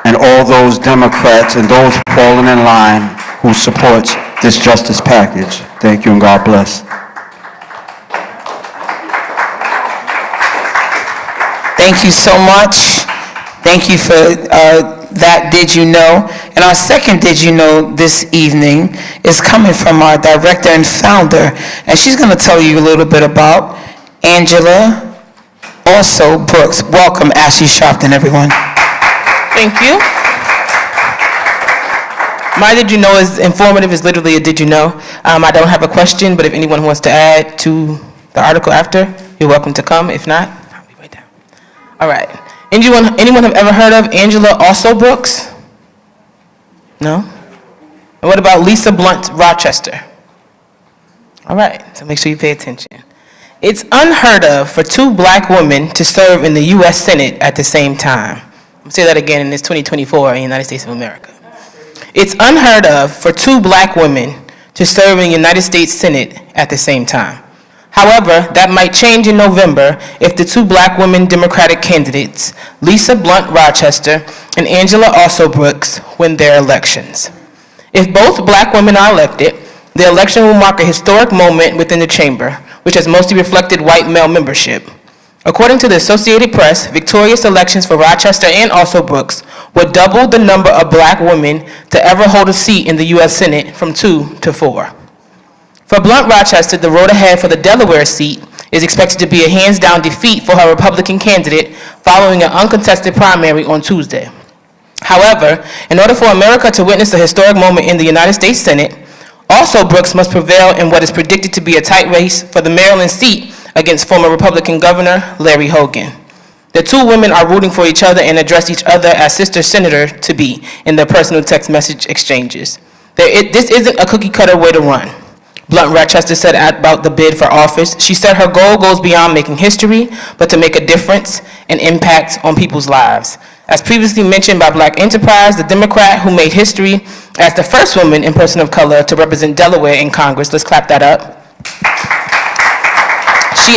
and all those Democrats and those falling in line who supports this justice package. Thank you and God bless. Thank you so much. Thank you for that Did You Know? And our second Did You Know this evening is coming from our director and founder, and she's going to tell you a little bit about Angela also Brooks. Welcome, Ashley Sharpton, everyone. Thank you. My Did You Know is informative. It's literally a Did You Know. I don't have a question, but if anyone wants to add to the article after, you're welcome to come. If not, I'll be right down. All right. Anyone have ever heard of Angela also Brooks? No? And what about Lisa Blunt Rochester? All right, so make sure you pay attention. It's unheard of for two black women to serve in the U.S. Senate at the same time. I'll say that again in this 2024 in the United States of America. It's unheard of for two black women to serve in the United States Senate at the same time. However, that might change in November if the two black women Democratic candidates, Lisa Blunt Rochester and Angela Also Brooks, win their elections. If both black women are elected, the election will mark a historic moment within the chamber, which has mostly reflected white male membership. According to the Associated Press, victorious elections for Rochester and Also Brooks would double the number of black women to ever hold a seat in the U.S. Senate from 2 to 4. For Blunt Rochester, the road ahead for the Delaware seat is expected to be a hands-down defeat for her Republican candidate following an uncontested primary on Tuesday. However, in order for America to witness a historic moment in the United States Senate, Also Brooks must prevail in what is predicted to be a tight race for the Maryland seat against former Republican Governor Larry Hogan. The two women are rooting for each other and address each other as sister senator-to-be in their personal text message exchanges. This isn't a cookie-cutter way to run. Blunt Rochester said about the bid for office, she said her goal goes beyond making history, but to make a difference and impact on people's lives. As previously mentioned by Black Enterprise, the Democrat who made history as the first woman and person of color to represent Delaware in Congress, let's clap that up. She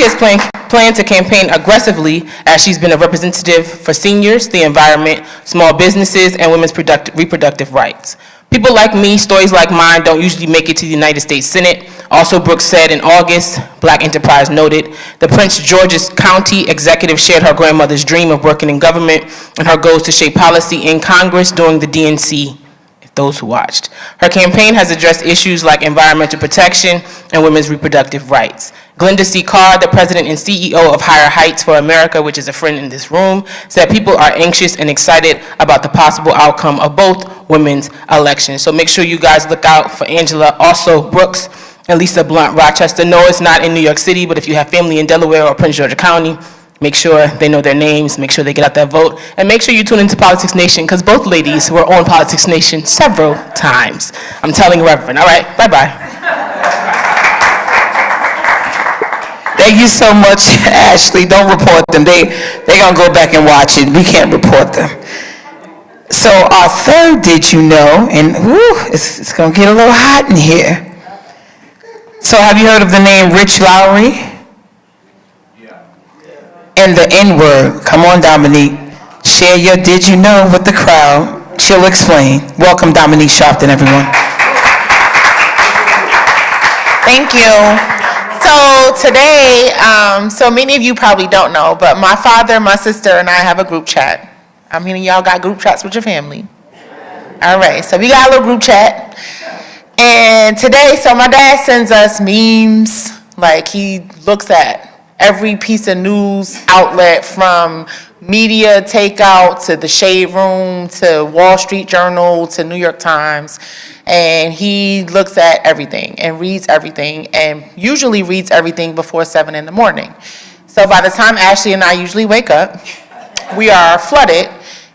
has planned to campaign aggressively as she's been a representative for seniors, the environment, small businesses, and women's reproductive rights. People like me, stories like mine, don't usually make it to the United States Senate. Also, Brooks said in August, Black Enterprise noted, the Prince George's County executive shared her grandmother's dream of working in government and her goals to shape policy in Congress during the DNC, those who watched. Her campaign has addressed issues like environmental protection and women's reproductive rights. Glenda C. Carr, the president and CEO of Higher Heights for America, which is a friend in this room, said people are anxious and excited about the possible outcome of both women's elections. So make sure you guys look out for Angela Also Brooks and Lisa Blunt Rochester. No, it's not in New York City, but if you have family in Delaware or Prince George's County, make sure they know their names, make sure they get out that vote, and make sure you tune into Politics Nation, because both ladies were on Politics Nation several times. I'm telling Reverend. All right, bye-bye. Thank you so much, Ashley. Don't report them. They're going to go back and watch it. We can't report them. So our third Did You Know, and it's going to get a little hot in here. So have you heard of the name Rich Lowry? And the N-word. Come on, Dominique. Share your Did You Know with the crowd. She'll explain. Welcome, Dominique Sharpton, everyone. Thank you. So today, so many of you probably don't know, but my father, my sister, and I have a group chat. I'm hearing y'all got group chats with your family. All right, so we got a little group chat. And today, so my dad sends us memes. Like, he looks at every piece of news outlet, from media takeout to the Shade Room to Wall Street Journal to New York Times, and he looks at everything and reads everything, and usually reads everything before 7 in the morning. So by the time Ashley and I usually wake up, we are flooded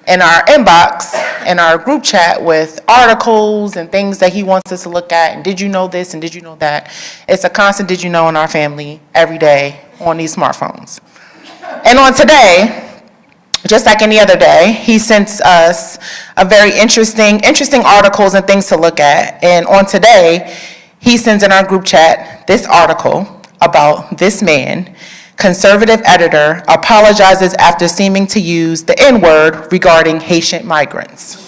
in our inbox, in our group chat, with articles and things that he wants us to look at, and did you know this and did you know that. It's a constant did you know in our family every day on these smartphones. And on today, just like any other day, he sends us a very interesting articles and things to look at. And on today, he sends in our group chat this article about this man, conservative editor, apologizes after seeming to use the N-word regarding Haitian migrants.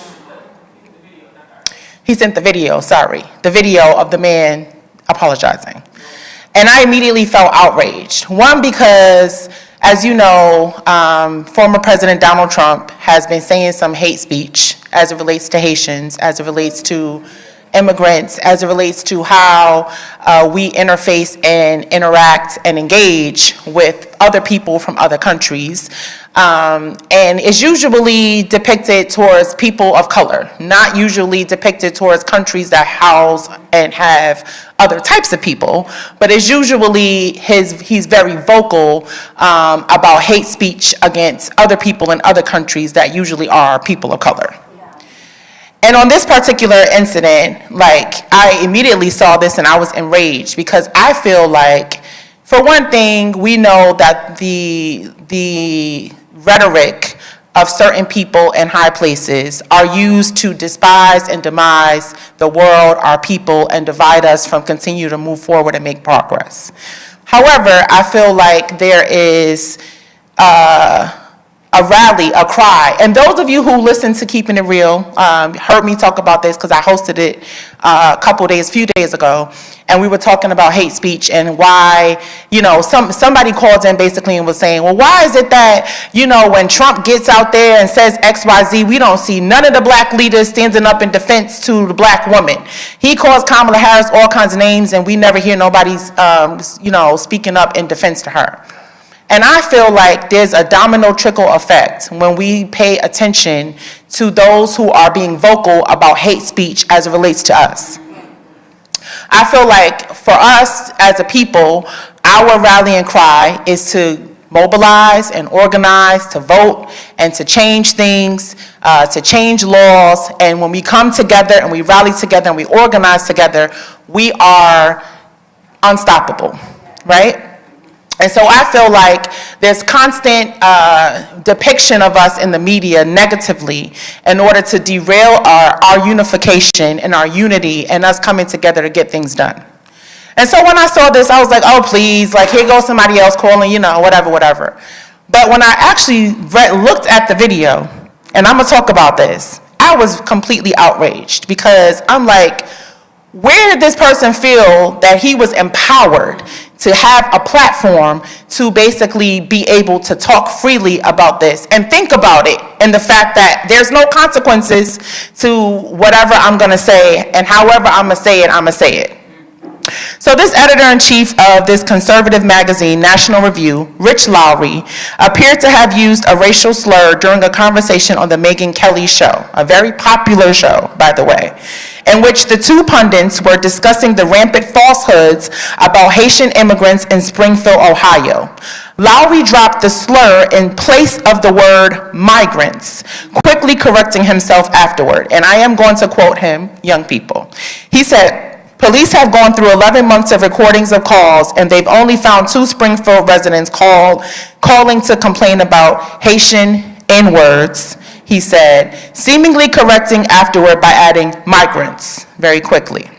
He sent the video of the man apologizing. And I immediately felt outraged. One, because as you know, former President Donald Trump has been saying some hate speech as it relates to Haitians, as it relates to immigrants, as it relates to how we interface and interact and engage with other people from other countries. And it's usually depicted towards people of color, not usually depicted towards countries that house and have other types of people, but it's usually he's very vocal about hate speech against other people in other countries that usually are people of color. And on this particular incident, like, I immediately saw this and I was enraged because I feel like, for one thing, we know that the rhetoric of certain people in high places are used to despise and demise the world, our people, and divide us from continue to move forward and make progress. However, I feel like there is a rally, a cry. And those of you who listen to Keeping It Real heard me talk about this because I hosted it a few days ago, and we were talking about hate speech and why, you know, somebody called in basically and was saying, well, why is it that, you know, when Trump gets out there and says XYZ, we don't see none of the black leaders standing up in defense to the black woman. He calls Kamala Harris all kinds of names and we never hear nobody's, you know, speaking up in defense to her. And I feel like there's a domino trickle effect when we pay attention to those who are being vocal about hate speech as it relates to us. I feel like for us as a people, our rallying cry is to mobilize and organize, to vote and to change things, to change laws. And when we come together and we rally together and we organize together, we are unstoppable, right? And so I feel like there's constant depiction of us in the media negatively in order to derail our unification and our unity and us coming together to get things done. And so when I saw this, I was like, oh, please, like, here goes somebody else calling, you know, whatever. But when I actually looked at the video, and I'm going to talk about this, I was completely outraged because I'm like, where did this person feel that he was empowered to have a platform to basically be able to talk freely about this and think about it, and the fact that there's no consequences to whatever I'm going to say, and however I'm going to say it. So this editor-in-chief of this conservative magazine, National Review, Rich Lowry, appeared to have used a racial slur during a conversation on the Megyn Kelly show, a very popular show, by the way, in which the two pundits were discussing the rampant falsehoods about Haitian immigrants in Springfield, Ohio. Lowry dropped the slur in place of the word migrants, quickly correcting himself afterward. And I am going to quote him, young people. He said, police have gone through 11 months of recordings of calls, and they've only found 2 Springfield residents calling to complain about Haitian N-words, he said, seemingly correcting afterward by adding migrants very quickly.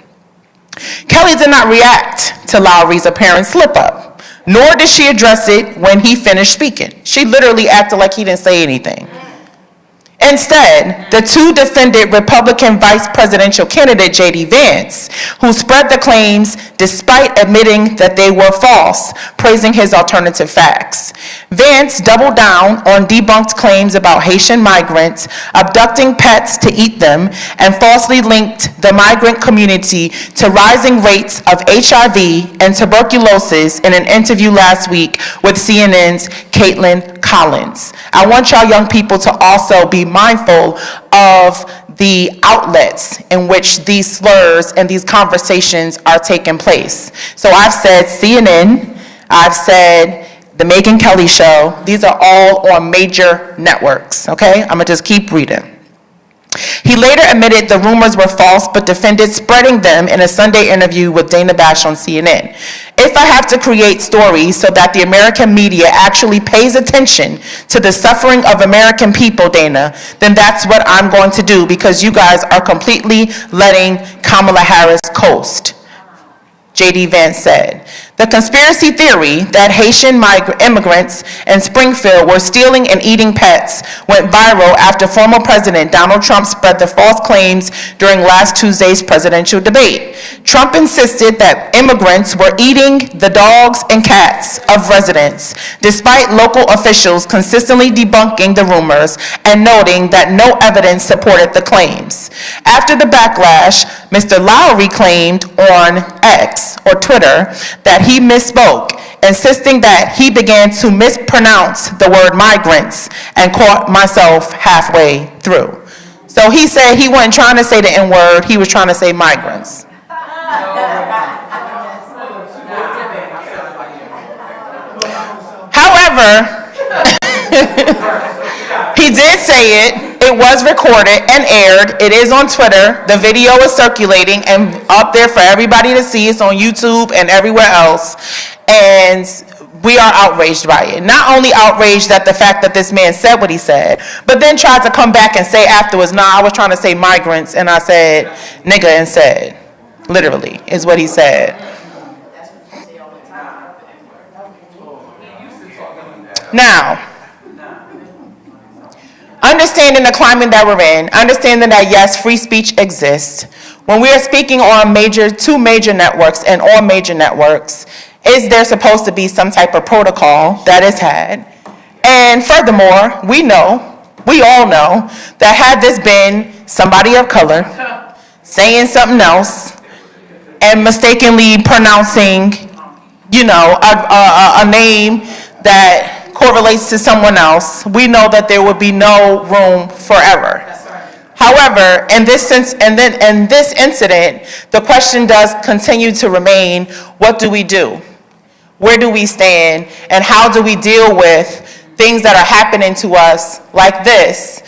Kelly did not react to Lowry's apparent slip-up, nor did she address it when he finished speaking. She literally acted like he didn't say anything. Instead, the two defended Republican vice presidential candidate J.D. Vance, who spread the claims despite admitting that they were false, praising his alternative facts. Vance doubled down on debunked claims about Haitian migrants abducting pets to eat them, and falsely linked the migrant community to rising rates of HIV and tuberculosis in an interview last week with CNN's Caitlin Collins. I want y'all young people to also be mindful of the outlets in which these slurs and these conversations are taking place. So I've said CNN, I've said the Megyn Kelly show. These are all on major networks, okay? I'm gonna just keep reading. He later admitted the rumors were false, but defended spreading them in a Sunday interview with Dana Bash on CNN. If I have to create stories so that the American media actually pays attention to the suffering of American people, Dana, then that's what I'm going to do, because you guys are completely letting Kamala Harris coast. J.D. Vance said. The conspiracy theory that Haitian immigrants in Springfield were stealing and eating pets went viral after former President Donald Trump spread the false claims during last Tuesday's presidential debate. Trump insisted that immigrants were eating the dogs and cats of residents, despite local officials consistently debunking the rumors and noting that no evidence supported the claims. After the backlash, Mr. Lowry claimed on X, or Twitter, that he misspoke, insisting that he began to mispronounce the word migrants and caught myself halfway through. So he said he wasn't trying to say the N-word, he was trying to say migrants. However, he did say it. It was recorded and aired. It is on Twitter. The video is circulating and up there for everybody to see. It's on YouTube and everywhere else. And we are outraged by it. Not only outraged at the fact that this man said what he said, but then tried to come back and say afterwards, nah, I was trying to say migrants, and I said nigga instead. Literally, is what he said. Now, understanding the climate that we're in, understanding that yes, free speech exists, when we are speaking on two major networks and all major networks, is there supposed to be some type of protocol that is had? And furthermore, we all know, that had this been somebody of color saying something else and mistakenly pronouncing, a name that correlates to someone else, we know that there would be no room for error. However, in this incident, the question does continue to remain, what do we do? Where do we stand? And how do we deal with things that are happening to us like this,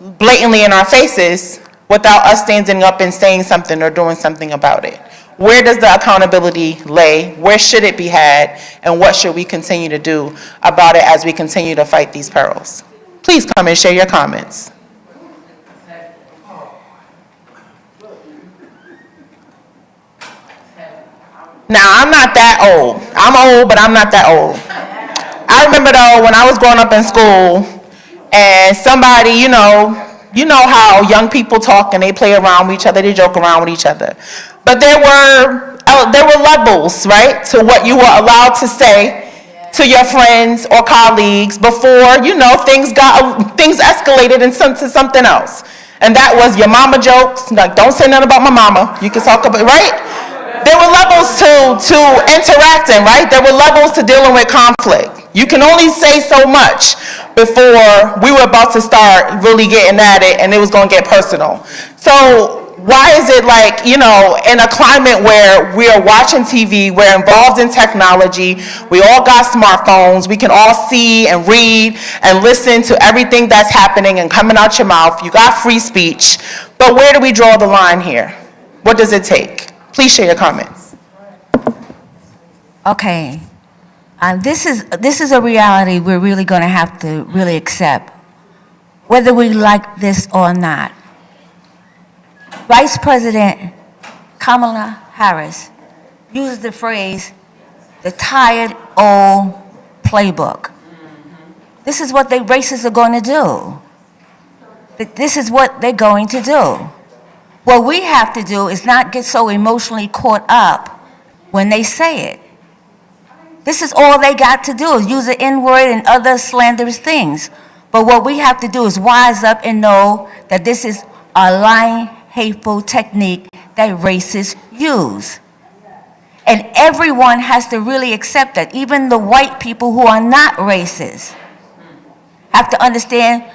blatantly in our faces, without us standing up and saying something or doing something about it? Where does the accountability lay? Where should it be had? And what should we continue to do about it as we continue to fight these perils? Please come and share your comments. Now, I'm not that old. I'm old, but I'm not that old. I remember, though, when I was growing up in school, and somebody, you know how young people talk and they play around with each other, they joke around with each other. But there were levels, right, to what you were allowed to say to your friends or colleagues before, things escalated into something else. And that was your mama jokes. Like, don't say nothing about my mama. You can talk about, right? There were levels to interacting, right? There were levels to dealing with conflict. You can only say so much before we were about to start really getting at it and it was going to get personal. So why is it like, in a climate where we are watching TV, we're involved in technology, we all got smartphones, we can all see and read and listen to everything that's happening and coming out your mouth, you got free speech, but where do we draw the line here? What does it take? Please share your comments. Okay. This is a reality we're really going to have to really accept, whether we like this or not. Vice President Kamala Harris uses the phrase, the tired old playbook. This is what the racists are going to do. This is what they're going to do. What we have to do is not get so emotionally caught up when they say it. This is all they got to do is use the N-word and other slanderous things. But what we have to do is wise up and know that this is a lying, hateful technique that racists use. And everyone has to really accept that. Even the white people who are not racist have to understand,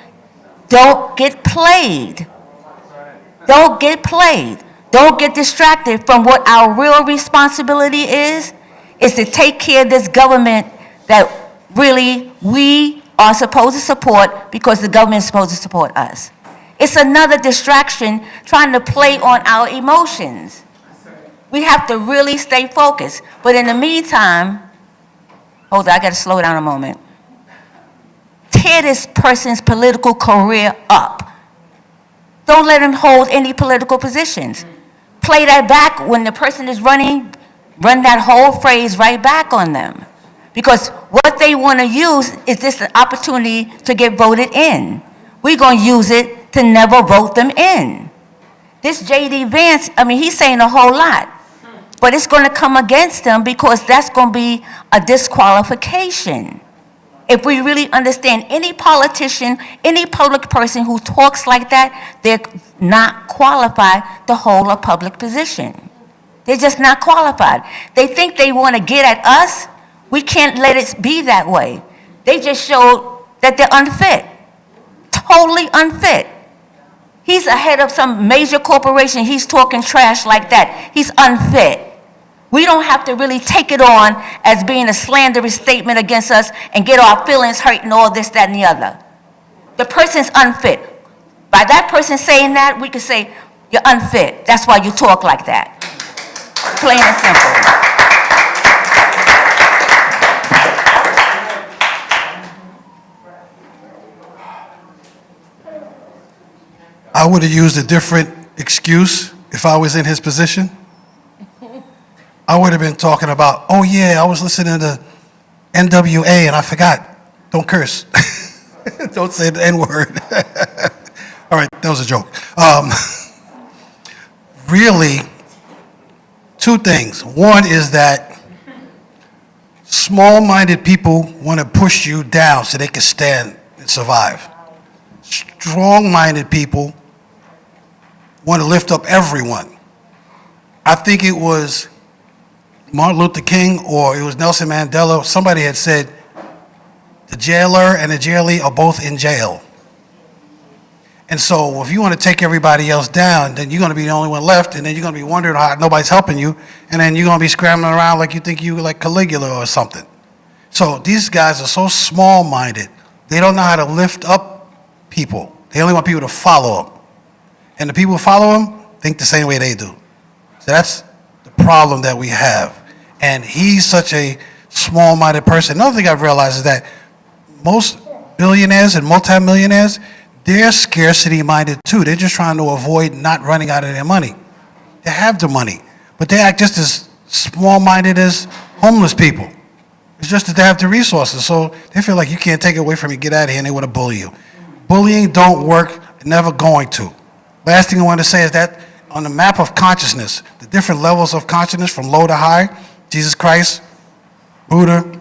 don't get played. Don't get played. Don't get distracted from what our real responsibility is to take care of this government that really we are supposed to support because the government is supposed to support us. It's another distraction trying to play on our emotions. We have to really stay focused. But in the meantime, hold on, I got to slow down a moment. Tear this person's political career up. Don't let him hold any political positions. Play that back when the person is running run that whole phrase right back on them. Because what they want to use is this an opportunity to get voted in. We're going to use it to never vote them in. This J.D. Vance, I mean, he's saying a whole lot. But it's going to come against them because that's going to be a disqualification. If we really understand any politician, any public person who talks like that, they're not qualified to hold a public position. They're just not qualified. They think they want to get at us. We can't let it be that way. They just showed that they're unfit, totally unfit. He's a head of some major corporation. He's talking trash like that. He's unfit. We don't have to really take it on as being a slanderous statement against us and get our feelings hurt and all this, that, and the other. The person's unfit. By that person saying that, we could say, you're unfit. That's why you talk like that. Plain and simple. I would have used a different excuse if I was in his position. I would have been talking about, oh yeah, I was listening to NWA and I forgot. Don't curse. Don't say the N-word. All right, that was a joke. Really, two things. One is that small-minded people want to push you down so they can stand and survive. Strong-minded people want to lift up everyone. I think it was Martin Luther King or it was Nelson Mandela. Somebody had said, the jailer and the jailee are both in jail. And so if you want to take everybody else down, then you're going to be the only one left, and then you're going to be wondering how nobody's helping you, and then you're going to be scrambling around like you think you like Caligula or something. So these guys are so small-minded. They don't know how to lift up people. They only want people to follow them. And the people who follow them think the same way they do. So that's the problem that we have. And he's such a small-minded person. Another thing I've realized is that most billionaires and multimillionaires, they're scarcity-minded too. They're just trying to avoid not running out of their money. They have the money, but they act just as small-minded as homeless people. It's just that they have the resources, so they feel like you can't take it away from you, get out of here, and they want to bully you. Bullying don't work, never going to. Last thing I want to say is that on the map of consciousness, the different levels of consciousness from low to high, Jesus Christ, Buddha,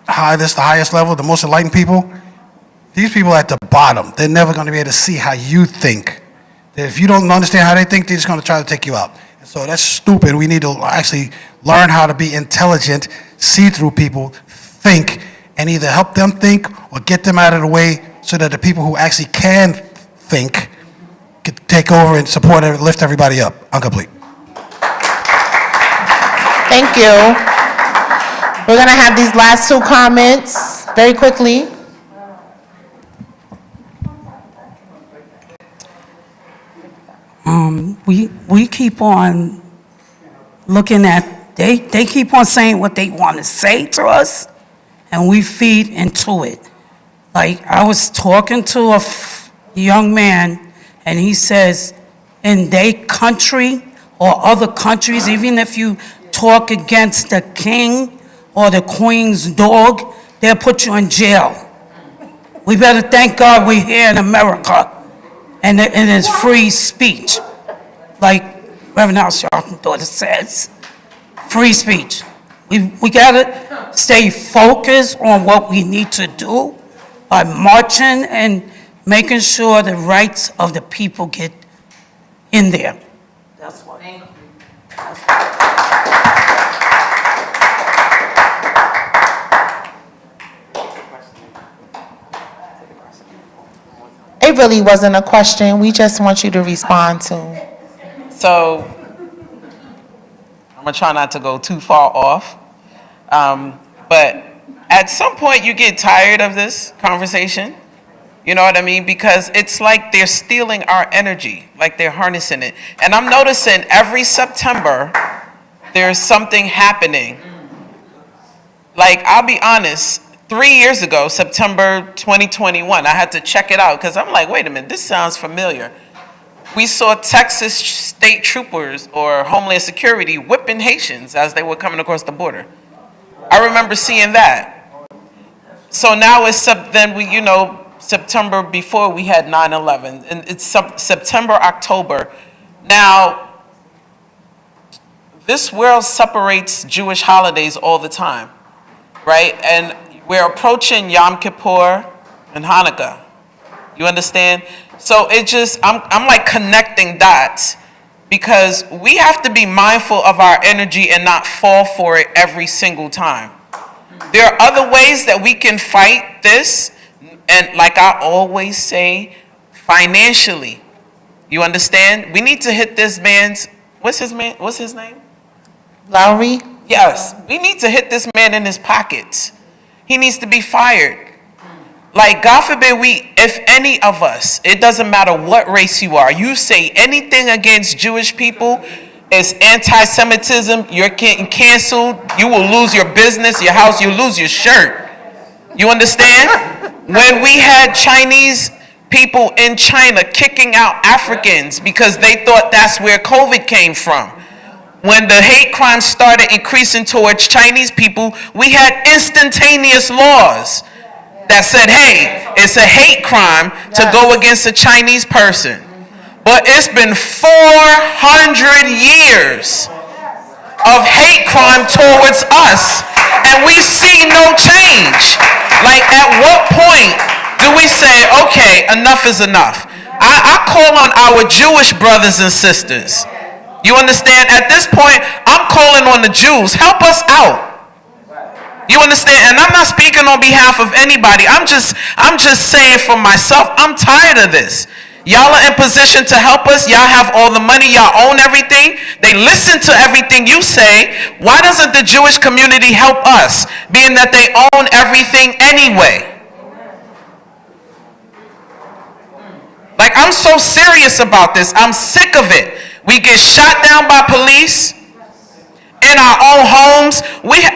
high, that's the highest level, the most enlightened people, these people at the bottom, they're never going to be able to see how you think. If you don't understand how they think, they're just going to try to take you out. And so that's stupid. We need to actually learn how to be intelligent, see through people, think, and either help them think or get them out of the way so that the people who actually can think can take over and support and lift everybody up. I'm complete. Thank you. We're going to have these last two comments very quickly. We keep on looking at, they keep on saying what they want to say to us, and we feed into it. Like, I was talking to a young man, and he says, in their country or other countries, even if you talk against the king or the queen's dog, they'll put you in jail. We better thank God we're here in America, and it's free speech. Like Reverend Al-Sharpton's daughter says, free speech. We gotta stay focused on what we need to do by marching and making sure the rights of the people get in there. That's what. Thank you. It really wasn't a question. We just want you to respond to. So I'm gonna try not to go too far off. But at some point you get tired of this conversation. You know what I mean? Because it's like they're stealing our energy, like they're harnessing it. And I'm noticing every September there's something happening. Like, I'll be honest, 3 years ago, September 2021, I had to check it out because I'm like, wait a minute, this sounds familiar. we saw Texas state troopers or Homeland Security whipping Haitians as they were coming across the border. I remember seeing that. So now it's September before we had 9/11, and it's September, October. Now, this world separates Jewish holidays all the time, right? And we're approaching Yom Kippur and Hanukkah. You understand? So I'm like connecting dots because we have to be mindful of our energy and not fall for it every single time. There are other ways that we can fight this, and like I always say, financially. You understand? We need to hit this man's, what's his name? Lowry? Yes, we need to hit this man in his pockets. He needs to be fired. Like, God forbid if any of us, it doesn't matter what race you are, you say anything against Jewish people, it's anti-Semitism, you're getting canceled, you will lose your business, your house, you lose your shirt. You understand? When we had Chinese people in China kicking out Africans because they thought that's where COVID came from. When the hate crimes started increasing towards Chinese people, we had instantaneous laws that said, hey, it's a hate crime to go against a Chinese person. But it's been 400 years of hate crime towards us, and we see no change. Like, at what point do we say, okay, enough is enough? I call on our Jewish brothers and sisters. You understand? At this point, I'm calling on the Jews. Help us out. You understand? And I'm not speaking on behalf of anybody. I'm just saying for myself, I'm tired of this. Y'all are in position to help us. Y'all have all the money. Y'all own everything. They listen to everything you say. Why doesn't the Jewish community help us, being that they own everything anyway? Like, I'm so serious about this. I'm sick of it. We get shot down by police in our own homes.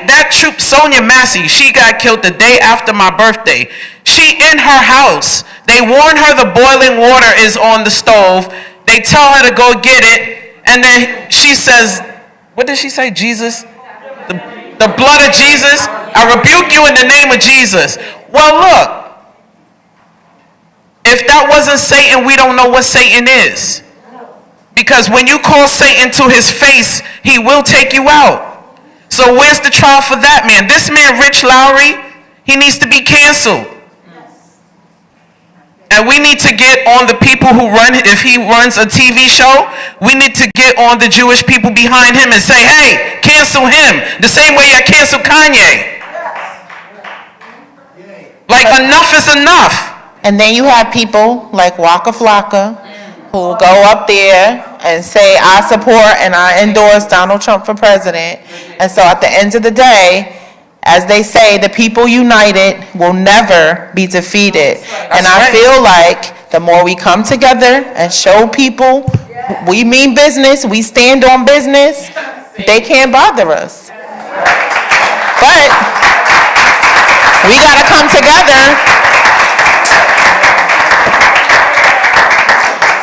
That troop, Sonia Massey, she got killed the day after my birthday. She in her house. They warn her the boiling water is on the stove. They tell her to go get it. And then she says, what did she say? Jesus? The blood of Jesus? I rebuke you in the name of Jesus. Well, look. If that wasn't Satan, we don't know what Satan is. Because when you call Satan to his face, he will take you out. So where's the trial for that man? This man, Rich Lowry, he needs to be canceled. And we need to get on the people who if he runs a TV show, we need to get on the Jewish people behind him and say, hey, cancel him. The same way I canceled Kanye. Like, enough is enough. And then you have people like Waka Flocka who go up there and say, I support and I endorse Donald Trump for president. And so at the end of the day, as they say, the people united will never be defeated. And I feel like the more we come together and show people we mean business, we stand on business, they can't bother us. But we gotta come together.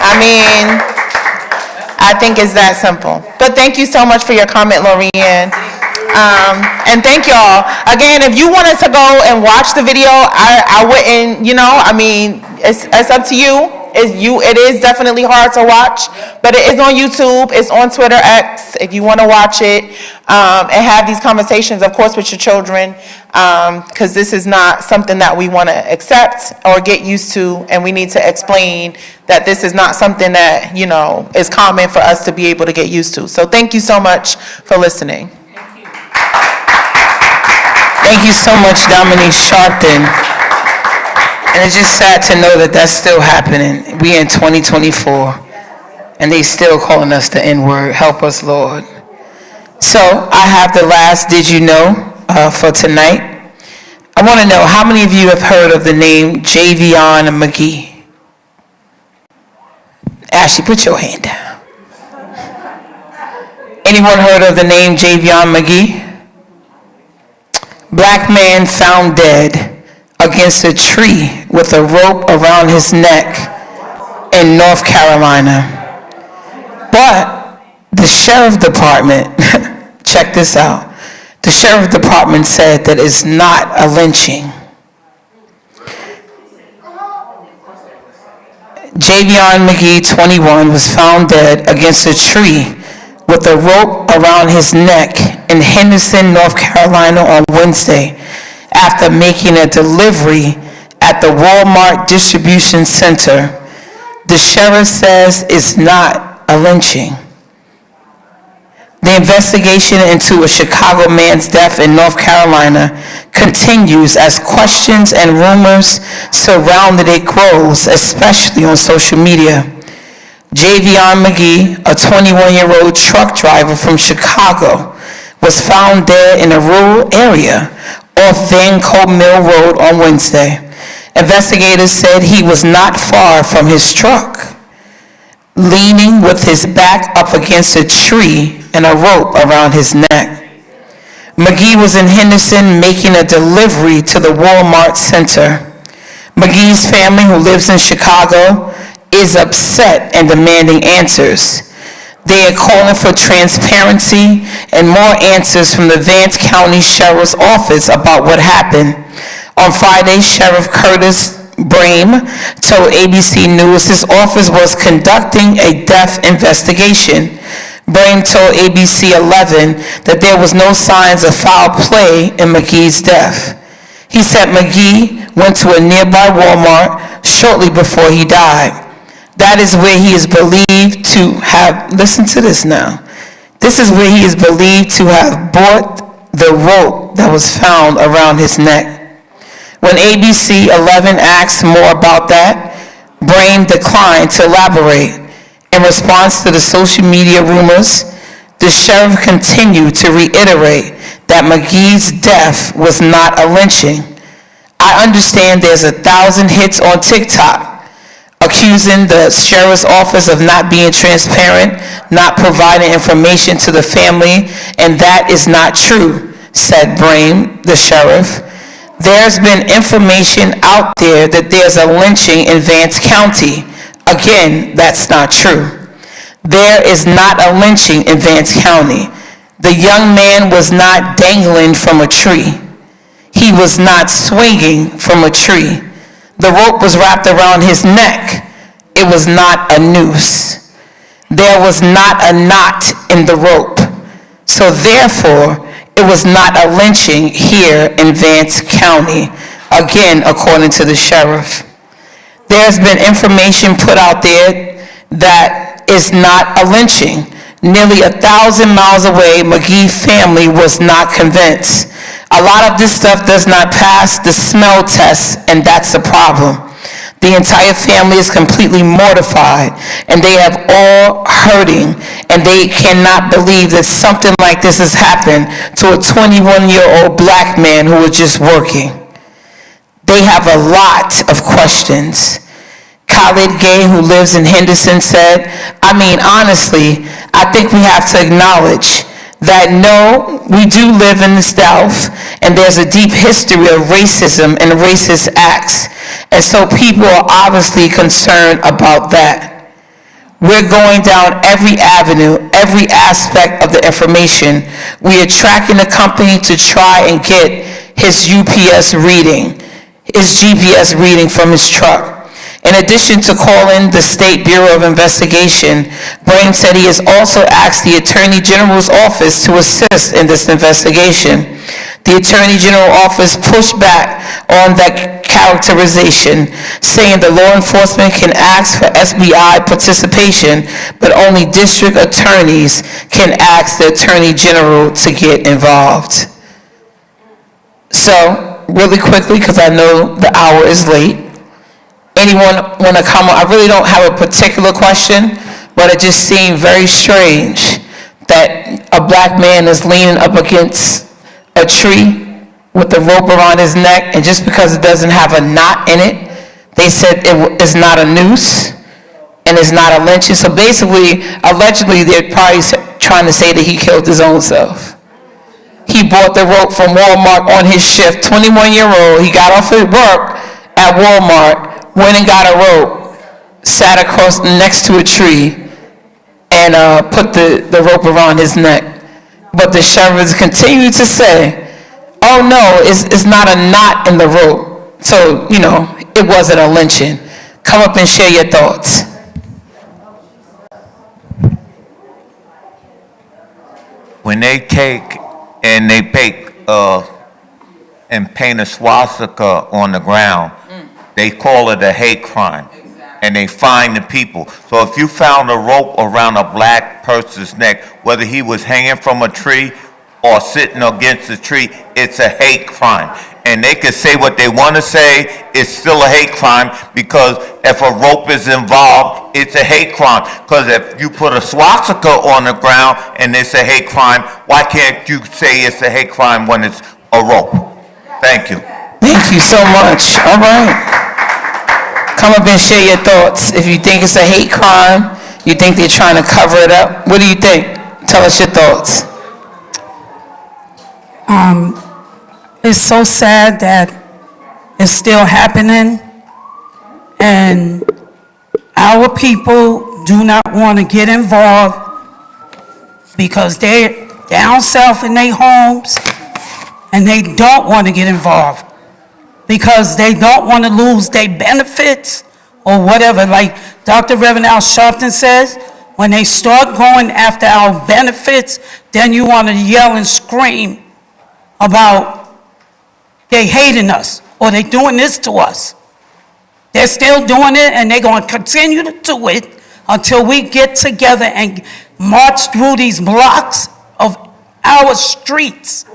I mean, I think it's that simple. But thank you so much for your comment, Lorianne. And thank y'all. Again, if you wanted to go and watch the video, I wouldn't, I mean, it's up to you. It is definitely hard to watch, but it is on YouTube. It's on Twitter X if you want to watch it and have these conversations, of course, with your children, because this is not something that we want to accept or get used to, and we need to explain that this is not something that, is common for us to be able to get used to. So thank you so much for listening. Thank you so much, Dominique Sharpton. And it's just sad to know that that's still happening. We in 2024, and they still calling us the N-word. Help us, Lord. So I have the last did you know for tonight. I want to know how many of you have heard of the name Javon McGee? Ashley, put your hand down. Anyone heard of the name Javon McGee? Black man found dead against a tree with a rope around his neck in North Carolina. But the sheriff department, check this out. The sheriff department said that it's not a lynching. Javon McGee, 21, was found dead against a tree with a rope around his neck in Henderson, North Carolina on Wednesday after making a delivery at the Walmart distribution center. The sheriff says it's not a lynching. The investigation into a Chicago man's death in North Carolina continues as questions and rumors surrounding it grows, especially on social media. Javon McGee, a 21-year-old truck driver from Chicago, was found dead in a rural area off Van Coe Mill Road on Wednesday. Investigators said he was not far from his truck, leaning with his back up against a tree and a rope around his neck. McGee was in Henderson making a delivery to the Walmart center. McGee's family, who lives in Chicago, is upset and demanding answers. They are calling for transparency and more answers from the Vance County Sheriff's Office about what happened. On Friday, Sheriff Curtis Brame told ABC News his office was conducting a death investigation. Brame told ABC 11 that there was no signs of foul play in McGee's death. He said McGee went to a nearby Walmart shortly before he died. That is where he is believed to have, listen to this now, this is where he is believed to have bought the rope that was found around his neck. When ABC 11 asked more about that, Brame declined to elaborate. In response to the social media rumors, the sheriff continued to reiterate that McGee's death was not a lynching. I understand there's 1,000 hits on TikTok accusing the sheriff's office of not being transparent, not providing information to the family, and that is not true, said Brame, the sheriff. There's been information out there that there's a lynching in Vance County. Again, that's not true. There is not a lynching in Vance County. The young man was not dangling from a tree. He was not swinging from a tree. The rope was wrapped around his neck. It was not a noose. There was not a knot in the rope. So therefore, it was not a lynching here in Vance County, again, according to the sheriff. There's been information put out there that is not a lynching. Nearly 1,000 miles away, McGee family was not convinced. A lot of this stuff does not pass the smell test, and that's the problem. The entire family is completely mortified, and they have all hurting, and they cannot believe that something like this has happened to a 21-year-old black man who was just working. They have a lot of questions. Khalid Gay, who lives in Henderson, said, I mean, honestly, I think we have to acknowledge that no, we do live in the South, and there's a deep history of racism and racist acts, and so people are obviously concerned about that. We're going down every avenue, every aspect of the information. We are tracking the company to try and get his GPS reading from his truck. In addition to calling the State Bureau of Investigation, Brame said he has also asked the Attorney General's office to assist in this investigation. The Attorney General office pushed back on that characterization, saying the law enforcement can ask for SBI participation, but only district attorneys can ask the Attorney General to get involved. So, really quickly, because I know the hour is late, anyone want to comment? I really don't have a particular question, but it just seemed very strange that a black man is leaning up against a tree with the rope around his neck, and just because it doesn't have a knot in it, they said it is not a noose and it's not a lynching. So basically, allegedly, they're probably trying to say that he killed his own self. He bought the rope from Walmart on his shift, 21-year-old. He got off at work at Walmart, went and got a rope, sat across next to a tree, and put the rope around his neck. But the sheriffs continued to say, oh no, it's not a knot in the rope. So, it wasn't a lynching. Come up and share your thoughts. When they take and they bake and paint a swastika on the ground, they call it a hate crime. And they fine the people. So if you found a rope around a black person's neck, whether he was hanging from a tree or sitting against a tree, it's a hate crime. And they can say what they want to say, it's still a hate crime, because if a rope is involved, it's a hate crime. Because if you put a swastika on the ground and it's a hate crime, why can't you say it's a hate crime when it's a rope? Thank you. Thank you so much. All right. Come up and share your thoughts. If you think it's a hate crime, you think they're trying to cover it up, what do you think? Tell us your thoughts. It's so sad that it's still happening, and our people do not want to get involved because they're down south in their homes, and they don't want to get involved because they don't want to lose their benefits or whatever. Like Dr. Reverend Al Sharpton says, when they start going after our benefits, then you want to yell and scream about they hating us or they doing this to us. They're still doing it, and they're going to continue to do it until we get together and march through these blocks of our streets.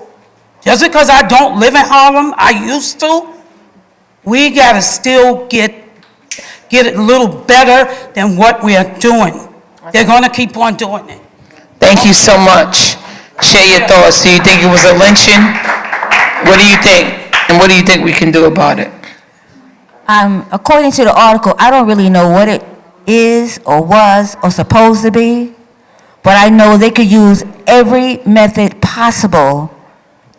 Just because I don't live in Harlem, I used to, we got to still get it a little better than what we are doing. They're going to keep on doing it. Thank you so much. Share your thoughts. Do you think it was a lynching? What do you think? And what do you think we can do about it? According to the article, I don't really know what it is or was or supposed to be, but I know they could use every method possible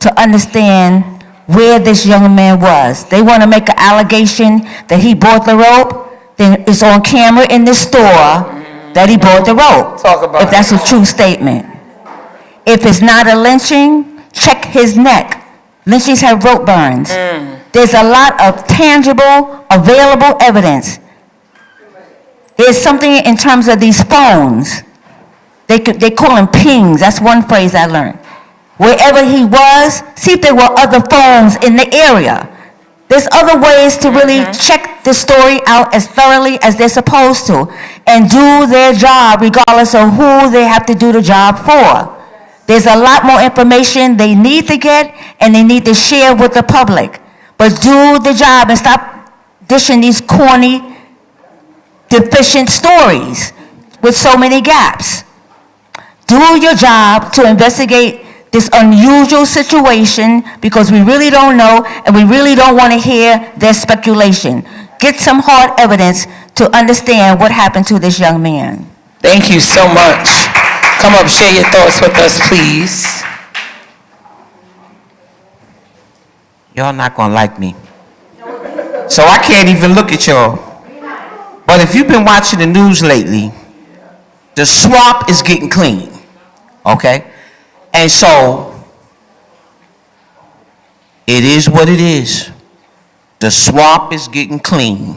to understand where this young man was. They want to make an allegation that he bought the rope, then it's on camera in the store that he bought the rope. Talk about if that's a true statement. If it's not a lynching, check his neck. Lynchings have rope burns. There's a lot of tangible, available evidence. There's something in terms of these phones. They call them pings. That's one phrase I learned. Wherever he was, see if there were other phones in the area. There's other ways to really check the story out as thoroughly as they're supposed to and do their job regardless of who they have to do the job for. There's a lot more information they need to get and they need to share with the public. But do the job and stop dishing these corny, deficient stories with so many gaps. Do your job to investigate this unusual situation because we really don't know and we really don't want to hear their speculation. Get some hard evidence to understand what happened to this young man. Thank you so much. Come up, share your thoughts with us, please. Y'all not gonna like me. So I can't even look at y'all. But if you've been watching the news lately, the swamp is getting clean, okay? And so, it is what it is. The swamp is getting clean,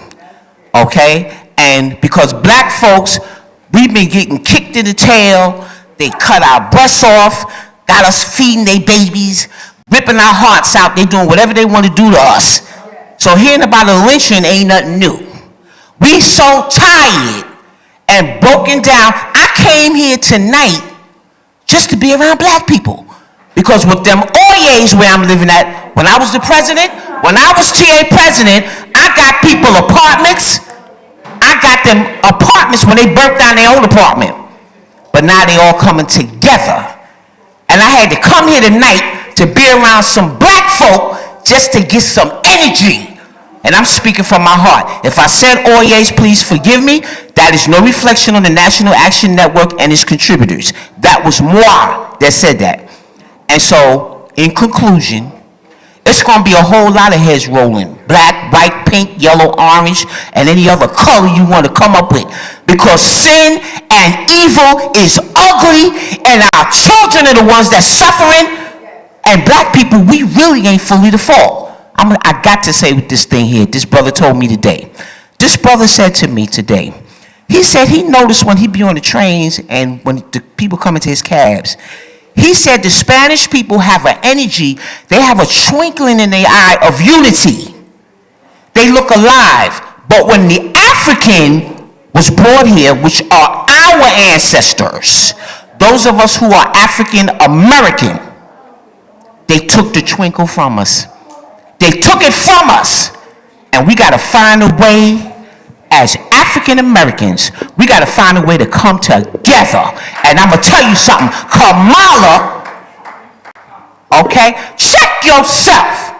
okay? And because black folks, we've been getting kicked in the tail, they cut our breasts off, got us feeding their babies, ripping our hearts out, they doing whatever they want to do to us. So hearing about a lynching ain't nothing new. We so tired and broken down. I came here tonight just to be around black people. Because with them Oyes where I'm living at, when I was the president, when I was TA president, I got people apartments. I got them apartments when they burnt down their own apartment. But now they all coming together. And I had to come here tonight to be around some black folk just to get some energy. And I'm speaking from my heart. If I said Oyes, please forgive me. That is no reflection on the National Action Network and its contributors. That was moi that said that. And so, in conclusion, it's going to be a whole lot of heads rolling. Black, white, pink, yellow, orange, and any other color you want to come up with. Because sin and evil is ugly, and our children are the ones that's suffering. And black people, we really ain't fully the fault. I got to say with this thing here, this brother told me today. This brother said to me today, he said he noticed when he be on the trains and when the people come into his cabs, he said the Spanish people have an energy, they have a twinkling in their eye of unity. They look alive. But when the African was brought here, which are our ancestors, those of us who are African American, they took the twinkle from us. They took it from us. And we got to find a way, as African Americans, we got to find a way to come together. And I'm going to tell you something. Kamala, okay, check yourself.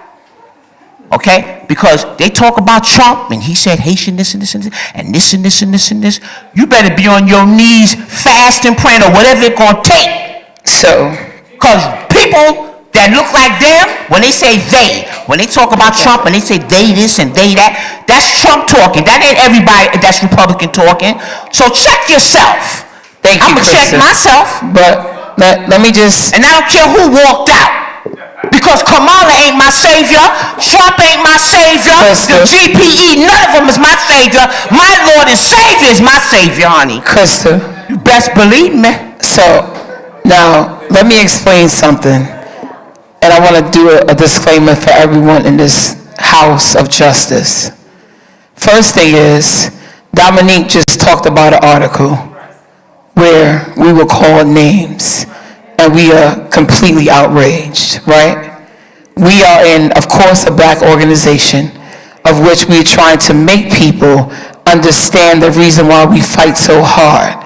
Okay? Because they talk about Trump, and he said Haitian this and this and this, and this and this and this and this. You better be on your knees fasting, praying, or whatever it's going to take. So, because people that look like them, when they say they, when they talk about Trump and they say they this and they that, that's Trump talking. That ain't everybody that's Republican talking. So check yourself. thank you, I'm going to check Krista. myself. But let me just, And I don't care who walked out. Because Kamala ain't my savior. Trump ain't my savior. Krista. The GPE, none of them is my savior. My Lord and Savior is my savior, honey. Krista, You best believe me. so now let me explain something. And I want to do a disclaimer for everyone in this house of justice. First thing is, Dominique just talked about an article where we were called names, and we are completely outraged, right? We are in, of course, a black organization of which we're trying to make people understand the reason why we fight so hard.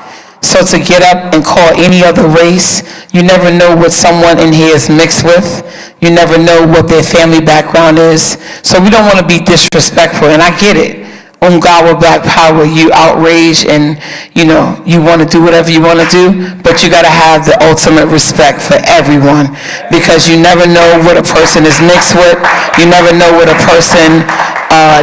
So to get up and call any other race, you never know what someone in here is mixed with. You never know what their family background is. So we don't want to be disrespectful, and I get it. God with black power, you outrage and, you want to do whatever you want to do, but you got to have the ultimate respect for everyone, because you never know what a person is mixed with. You never know what a person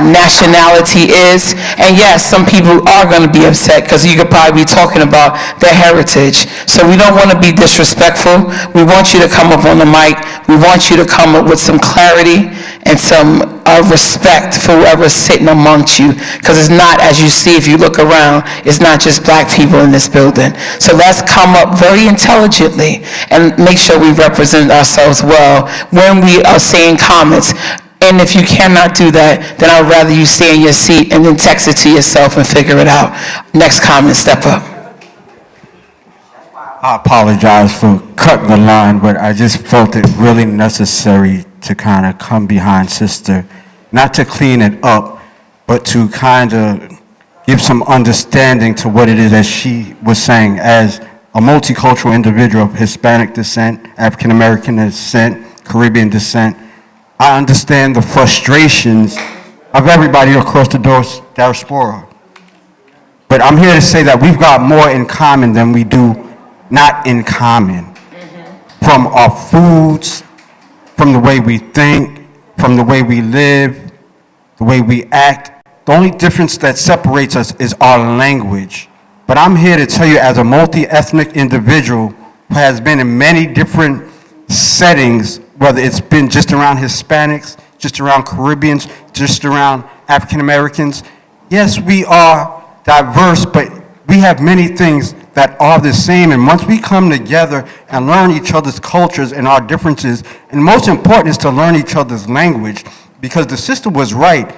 nationality is. And yes, some people are going to be upset because you could probably be talking about their heritage. So we don't want to be disrespectful. We want you to come up on the mic. We want you to come up with some clarity and some respect for whoever's sitting amongst you, because it's not, as you see if you look around, it's not just black people in this building. So let's come up very intelligently and make sure we represent ourselves well when we are saying comments. And if you cannot do that, then I'd rather you stay in your seat and then text it to yourself and figure it out. Next comment, step up. I apologize for cutting the line, but I just felt it really necessary to kind of come behind Sister, not to clean it up, but to kind of give some understanding to what it is that she was saying. As a multicultural individual of Hispanic descent, African American descent, Caribbean descent, I understand the frustrations of everybody across the diaspora. But I'm here to say that we've got more in common than we do not in common. From our foods, from the way we think, from the way we live, the way we act. The only difference that separates us is our language. But I'm here to tell you, as a multi-ethnic individual who has been in many different settings, whether it's been just around Hispanics, just around Caribbeans, just around African Americans. Yes, we are diverse, but we have many things that are the same. And once we come together and learn each other's cultures and our differences, and most important is to learn each other's language, because the sister was right.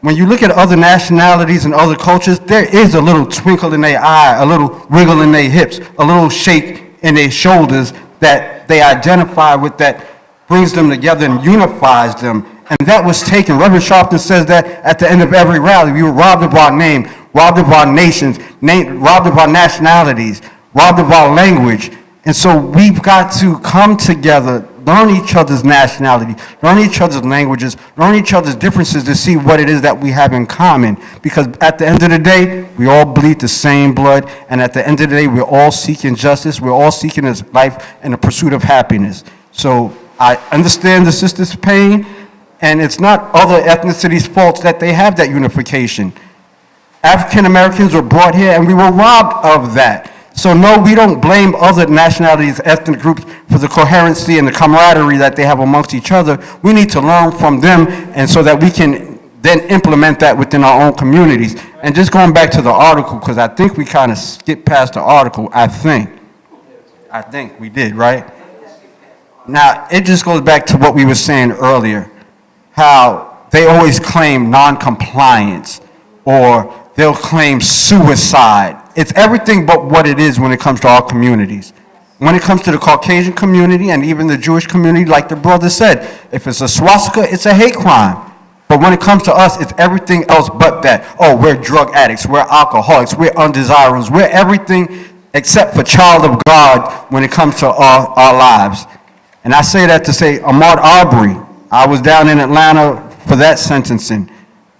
When you look at other nationalities and other cultures, there is a little twinkle in their eye, a little wiggle in their hips, a little shake in their shoulders that they identify with, that brings them together and unifies them. And that was taken. Reverend Sharpton says that at the end of every rally, we were robbed of our name, robbed of our nations, robbed of our nationalities, robbed of our language. And so we've got to come together, learn each other's nationality, learn each other's languages, learn each other's differences to see what it is that we have in common. Because at the end of the day, we all bleed the same blood. And at the end of the day, we're all seeking justice. We're all seeking this life and the pursuit of happiness. So I understand the sister's pain, And it's not other ethnicities' faults that they have that unification. African Americans were brought here and we were robbed of that. So no, we don't blame other nationalities, ethnic groups for the coherency and the camaraderie that they have amongst each other. We need to learn from them, and so that we can then implement that within our own communities. And just going back to the article, because I think we kind of skipped past the article, I think we did, right? Now, it just goes back to what we were saying earlier, how they always claim non-compliance, or they'll claim suicide. It's everything but what it is when it comes to our communities. When it comes to the Caucasian community and even the Jewish community, like the brother said, if it's a swastika, it's a hate crime. But when it comes to us, it's everything else but that. Oh, we're drug addicts, we're alcoholics, we're undesirables, we're everything except for child of God when it comes to our lives. And I say that to say, Ahmaud Arbery, I was down in Atlanta for that sentencing.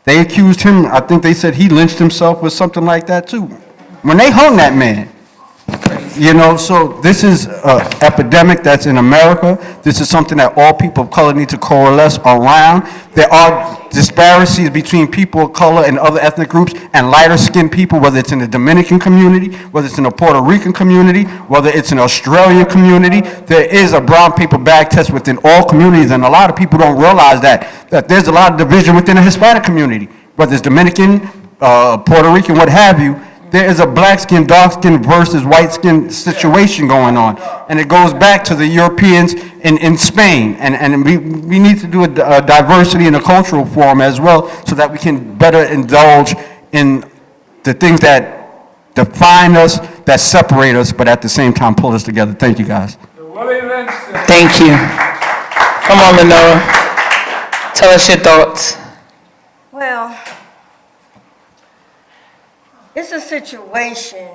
They accused him, I think they said he lynched himself or something like that too. When they hung that man, you know, so this is an epidemic that's in America. This is something that all people of color need to coalesce around. There are disparities between people of color and other ethnic groups and lighter-skinned people, whether it's in the Dominican community, whether it's in the Puerto Rican community, whether it's an Australian community. There is a brown paper bag test within all communities, and a lot of people don't realize that there's a lot of division within the Hispanic community, whether it's Dominican, Puerto Rican, what have you. There is a black skin, dark skin versus white skin situation going on. And it goes back to the Europeans in Spain. And we need to do a diversity in a cultural forum as well, so that we can better indulge in the things that define us, that separate us, but at the same time pull us together. Thank you, guys. Thank you. Come on, Lenora. Tell us your thoughts. Well, it's a situation,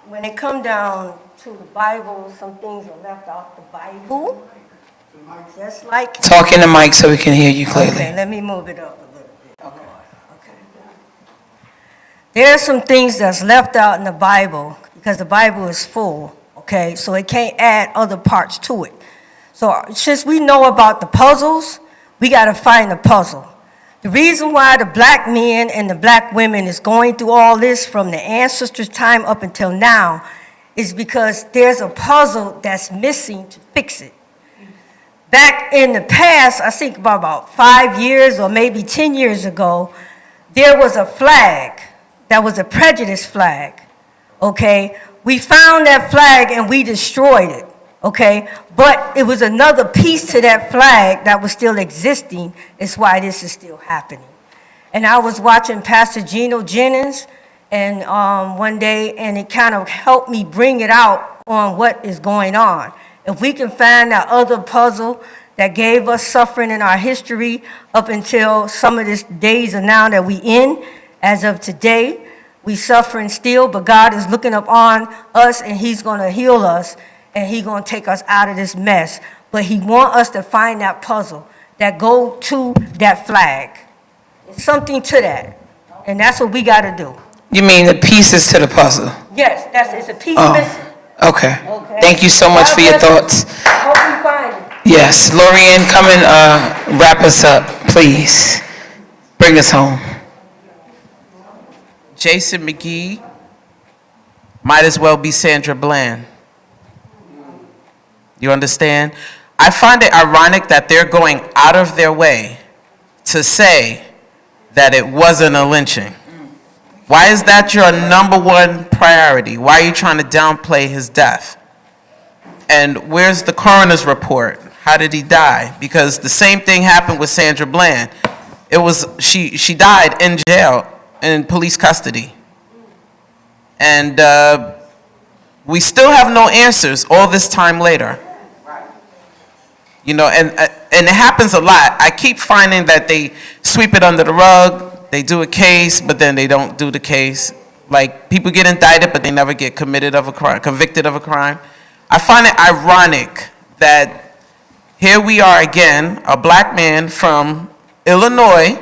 when it come down to the Bible, some things are left out the Bible. Just like... Talk in the mic so we can hear you clearly. Okay, let me move it up a little bit. Okay. There are some things that's left out in the Bible because the Bible is full, okay? So it can't add other parts to it. So since we know about the puzzles, we got to find the puzzle. The reason why the black men and the black women is going through all this from the ancestors' time up until now is because there's a puzzle that's missing to fix it. Back in the past, I think about 5 years or maybe 10 years ago, there was a flag that was a prejudice flag, okay? We found that flag and we destroyed it. Okay, but it was another piece to that flag that was still existing. Is why this is still happening. And I was watching Pastor Geno Jennings and one day, and it kind of helped me bring it out on what is going on. If we can find that other puzzle that gave us suffering in our history up until some of these days and now that we in, as of today, we suffering still, but God is looking up on us and he's going to heal us. And he's going to take us out of this mess. But he wants us to find that puzzle that go to that flag. It's something to that. And that's what we got to do. You mean the pieces to the puzzle? Yes, it's a piece missing. Okay. Thank you so much for your thoughts. Hope you find it. Yes, Lorianne, come and wrap us up, please. Bring us home. Jason McGee might as well be Sandra Bland. You understand? I find it ironic that they're going out of their way to say that it wasn't a lynching. Why is that your number one priority? Why are you trying to downplay his death? And where's the coroner's report? How did he die? Because the same thing happened with Sandra Bland. It was she died in jail, in police custody. And we still have no answers all this time later. You know, and it happens a lot. I keep finding that they sweep it under the rug, they do a case, but then they don't do the case. Like, people get indicted, but they never get convicted of a crime. I find it ironic that here we are again, a black man from Illinois,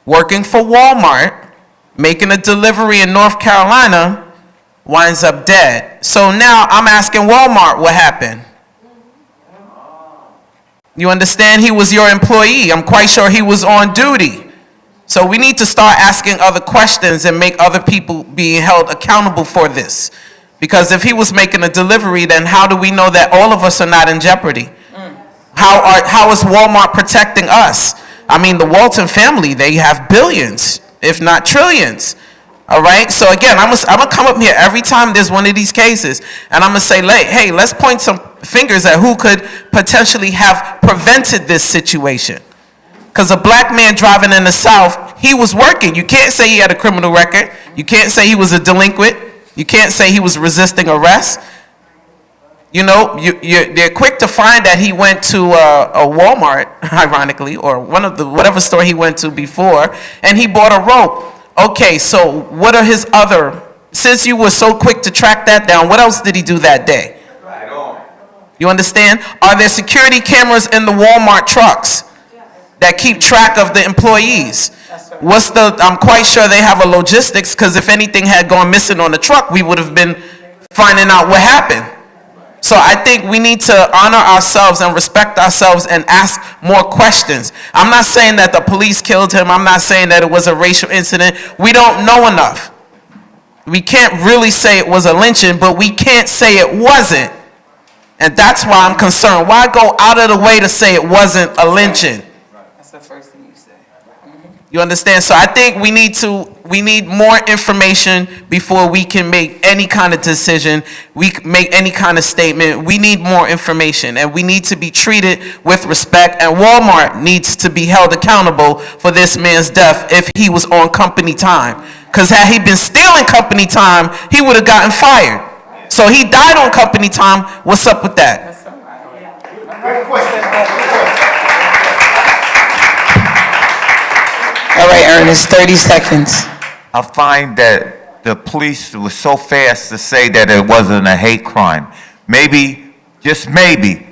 working for Walmart, making a delivery in North Carolina, winds up dead. So now I'm asking Walmart what happened. You understand? He was your employee. I'm quite sure he was on duty. So we need to start asking other questions and make other people being held accountable for this. Because if he was making a delivery, then how do we know that all of us are not in jeopardy? How is Walmart protecting us? I mean, the Walton family, they have billions, if not trillions. All right? So again, I'm gonna come up here every time there's one of these cases, and I'm gonna say, hey, let's point some fingers at who could potentially have prevented this situation. Because a black man driving in the South, he was working. You can't say he had a criminal record. You can't say he was a delinquent. You can't say he was resisting arrest. You know, they're quick to find that he went to a Walmart, ironically, or whatever store he went to before, and he bought a rope. Okay, so what are his other, since you were so quick to track that down, what else did he do that day? You understand? Are there security cameras in the Walmart trucks that keep track of the employees? I'm quite sure they have a logistics, because if anything had gone missing on the truck, we would have been finding out what happened. So I think we need to honor ourselves and respect ourselves and ask more questions. I'm not saying that the police killed him. I'm not saying that it was a racial incident. We don't know enough. We can't really say it was a lynching, but we can't say it wasn't. And that's why I'm concerned. Why go out of the way to say it wasn't a lynching? That's the first thing you say. You understand? So I think we need more information before we can make any kind of decision, we make any kind of statement. We need more information, and we need to be treated with respect, and Walmart needs to be held accountable for this man's death if he was on company time. Because had he been stealing company time, he would have gotten fired. So he died on company time. What's up with that? All right, Ernest, 30 seconds. I find that the police were so fast to say that it wasn't a hate crime. Maybe, just maybe,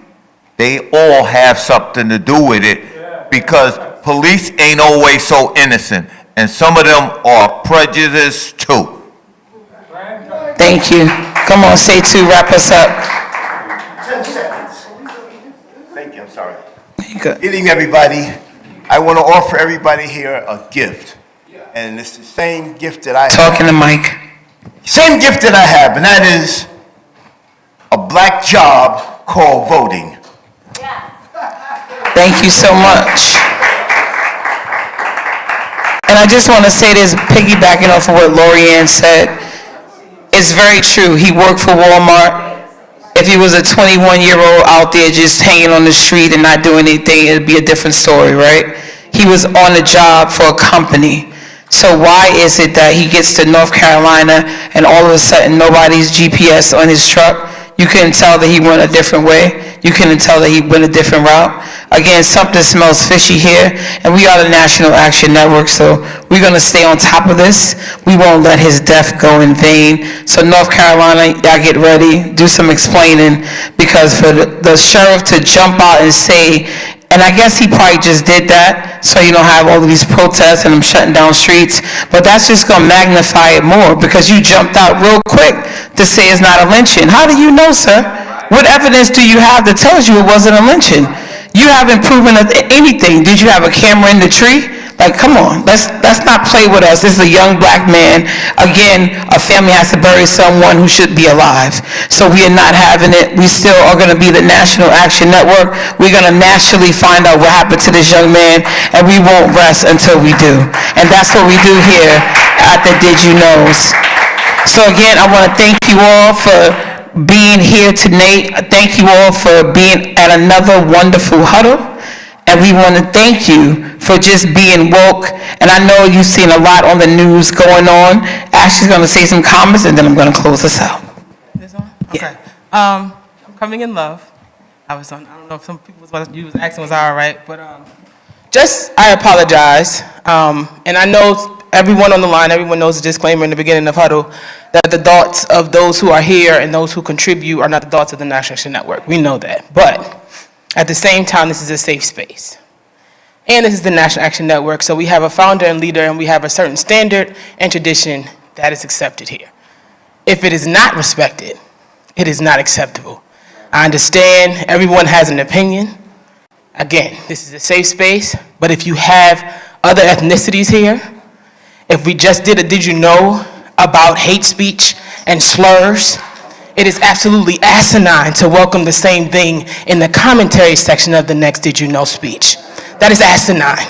they all have something to do with it, because police ain't always so innocent, and some of them are prejudiced too. Thank you. Come on, say two, wrap us up. 10 seconds. Thank you, I'm sorry. Good. Good evening, everybody. I want to offer everybody here a gift. And it's the same gift that I have. Talking to Mike. Same gift that I have, and that is a black job called voting. Thank you so much. And I just want to say this, piggybacking off of what Lorianne said. It's very true. He worked for Walmart. If he was a 21-year-old out there just hanging on the street and not doing anything, it'd be a different story, right? He was on the job for a company. So why is it that he gets to North Carolina and all of a sudden nobody's GPS on his truck? You couldn't tell that he went a different way. You couldn't tell that he went a different route. Again, something smells fishy here, and we are the National Action Network, so we're going to stay on top of this. We won't let his death go in vain. So North Carolina, y'all get ready, do some explaining, because for the sheriff to jump out and say, and I guess he probably just did that, so you don't have all of these protests and them shutting down streets, but that's just going to magnify it more, because you jumped out real quick to say it's not a lynching. How do you know, sir? What evidence do you have that tells you it wasn't a lynching? You haven't proven anything. Did you have a camera in the tree? Like, come on, let's not play with us. This is a young black man. Again, a family has to bury someone who should be alive. So we are not having it. We still are going to be the National Action Network. We're going to nationally find out what happened to this young man, and we won't rest until we do. And that's what we do here at the Did You Knows. So again, I want to thank you all for being here tonight. Thank you all for being at another wonderful huddle. And we want to thank you for just being woke. And I know you've seen a lot on the news going on. Ashley's going to say some comments, and then I'm going to close this out. This on? Okay. I'm coming in love. I don't know if some people you was asking was all right, but I apologize. And I know everyone on the line, everyone knows the disclaimer in the beginning of Huddle, that the thoughts of those who are here and those who contribute are not the thoughts of the National Action Network. We know that. But at the same time, this is a safe space. And this is the National Action Network, so we have a founder and leader, and we have a certain standard and tradition that is accepted here. If it is not respected, it is not acceptable. I understand everyone has an opinion. Again, this is a safe space, but if you have other ethnicities here, if we just did a did you know about hate speech and slurs, it is absolutely asinine to welcome the same thing in the commentary section of the next did you know speech. That is asinine.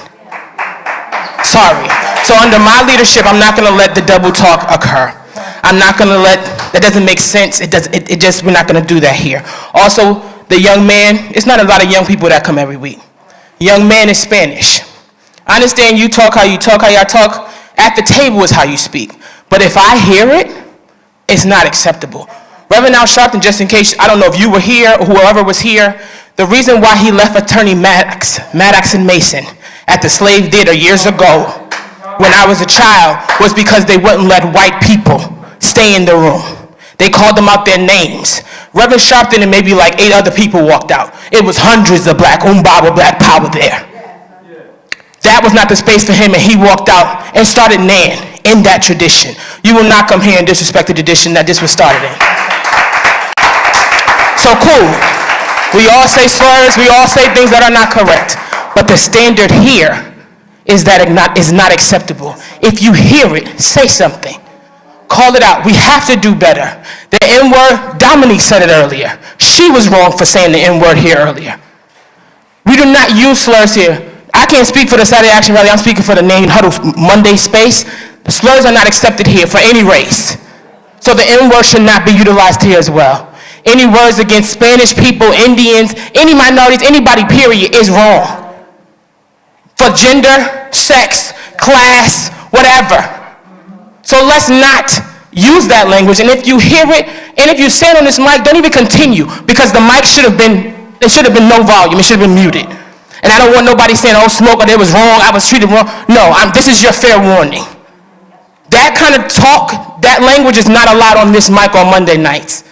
Sorry. So under my leadership, I'm not gonna let the double talk occur. I'm not gonna let, that doesn't make sense. We're not gonna do that here. Also, the young man, it's not a lot of young people that come every week. Young man is Spanish. I understand you talk how you talk, how y'all talk. At the table is how you speak. But if I hear it, it's not acceptable. Reverend Al Sharpton, just in case, I don't know if you were here or whoever was here, the reason why he left Attorney Maddox and Mason at the slave theater years ago when I was a child was because they wouldn't let white people stay in the room. They called them out their names. Reverend Sharpton and maybe like 8 other people walked out. It was hundreds of black black power there. That was not the space for him, and he walked out and started NAN in that tradition. You will not come here and disrespect the tradition that this was started in. So cool. We all say slurs, we all say things that are not correct. But the standard here is that it is not acceptable. If you hear it, say something. Call it out. We have to do better. The N-word, Dominique said it earlier. She was wrong for saying the N-word here earlier. We do not use slurs here. I can't speak for the Saturday Action Rally. I'm speaking for the Name Huddle Monday space. The slurs are not accepted here for any race. So the N-word should not be utilized here as well. Any words against Spanish people, Indians, any minorities, anybody, period, is wrong. For gender, sex, class, whatever. So let's not use that language. And if you hear it, and if you say it on this mic, don't even continue, because the mic should have been no volume. It should have been muted. And I don't want nobody saying, oh, Smoke, or it was wrong, I was treated wrong. No, this is your fair warning. That kind of talk, that language is not allowed on this mic on Monday nights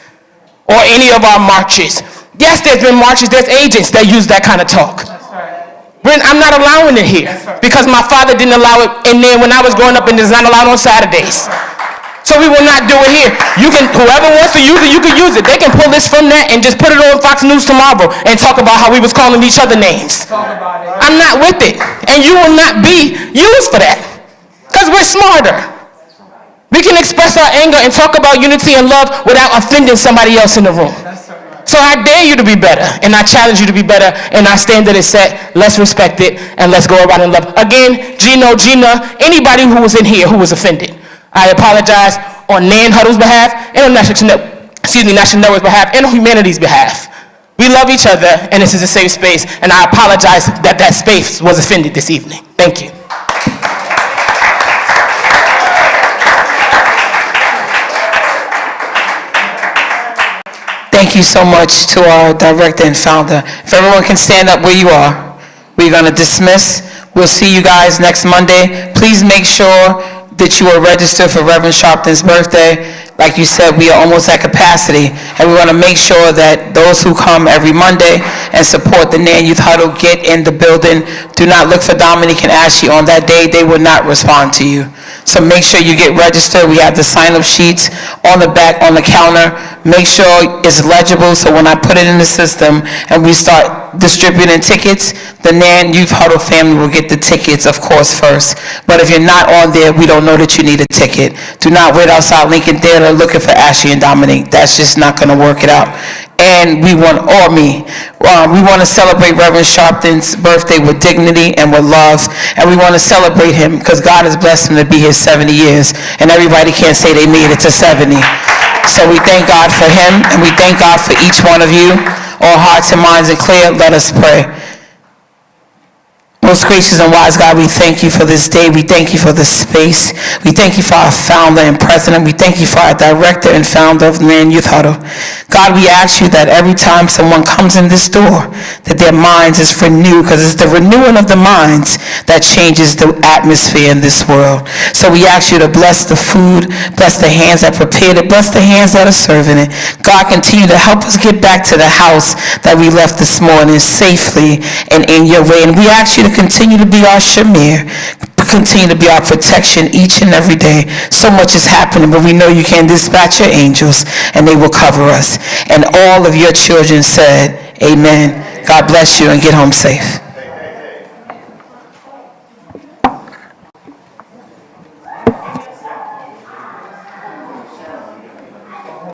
or any of our marches. Yes, there's been marches, there's agents that use that kind of talk. I'm not allowing it here because my father didn't allow it in there when I was growing up, and it's not allowed on Saturdays. So we will not do it here. You can, whoever wants to use it, you can use it. They can pull this from that and just put it on Fox News tomorrow and talk about how we was calling each other names. I'm not with it. And you will not be used for that because we're smarter. We can express our anger and talk about unity and love without offending somebody else in the room. So I dare you to be better, and I challenge you to be better, and our standard is set. Let's respect it, and let's go around and love. Again, Gina, anybody who was in here who was offended, I apologize on Nan Huddle's behalf and on National Network's behalf and on humanity's behalf. We love each other, and this is a safe space, and I apologize that that space was offended this evening. Thank you. Thank you so much to our director and founder. If everyone can stand up where you are, we're going to dismiss. We'll see you guys next Monday. Please make sure that you are registered for Reverend Sharpton's birthday. Like you said, we are almost at capacity, and we want to make sure that those who come every Monday and support the NAN Youth Huddle get in the building. Do not look for Dominique and Ashley on that day. They will not respond to you. So make sure you get registered. We have the sign-up sheets on the back, on the counter. Make sure it's legible, so when I put it in the system and we start distributing tickets, the NAN Youth Huddle family will get the tickets, of course, first. But if you're not on there, we don't know that you need a ticket. Do not wait outside Lincoln Theater looking for Ashley and Dominique. That's just not going to work it out. And we want to celebrate Reverend Sharpton's birthday with dignity and with love, and we want to celebrate him because God has blessed him to be here 70 years, and everybody can't say they made it to 70. So we thank God for him, and we thank God for each one of you. All hearts and minds are clear. Let us pray. Most gracious and wise God, we thank you for this day. We thank you for this space. We thank you for our founder and president. We thank you for our director and founder of NAN Youth Huddle. God, we ask you that every time someone comes in this door, that their minds is renewed, because it's the renewing of the minds that changes the atmosphere in this world. So we ask you to bless the food, bless the hands that prepared it, bless the hands that are serving it. God, continue to help us get back to the house that we left this morning safely and in your way. And we ask you to continue to be our shamir, continue to be our protection each and every day. So much is happening, but we know you can dispatch your angels and they will cover us. And all of your children said, amen. God bless you and get home safe.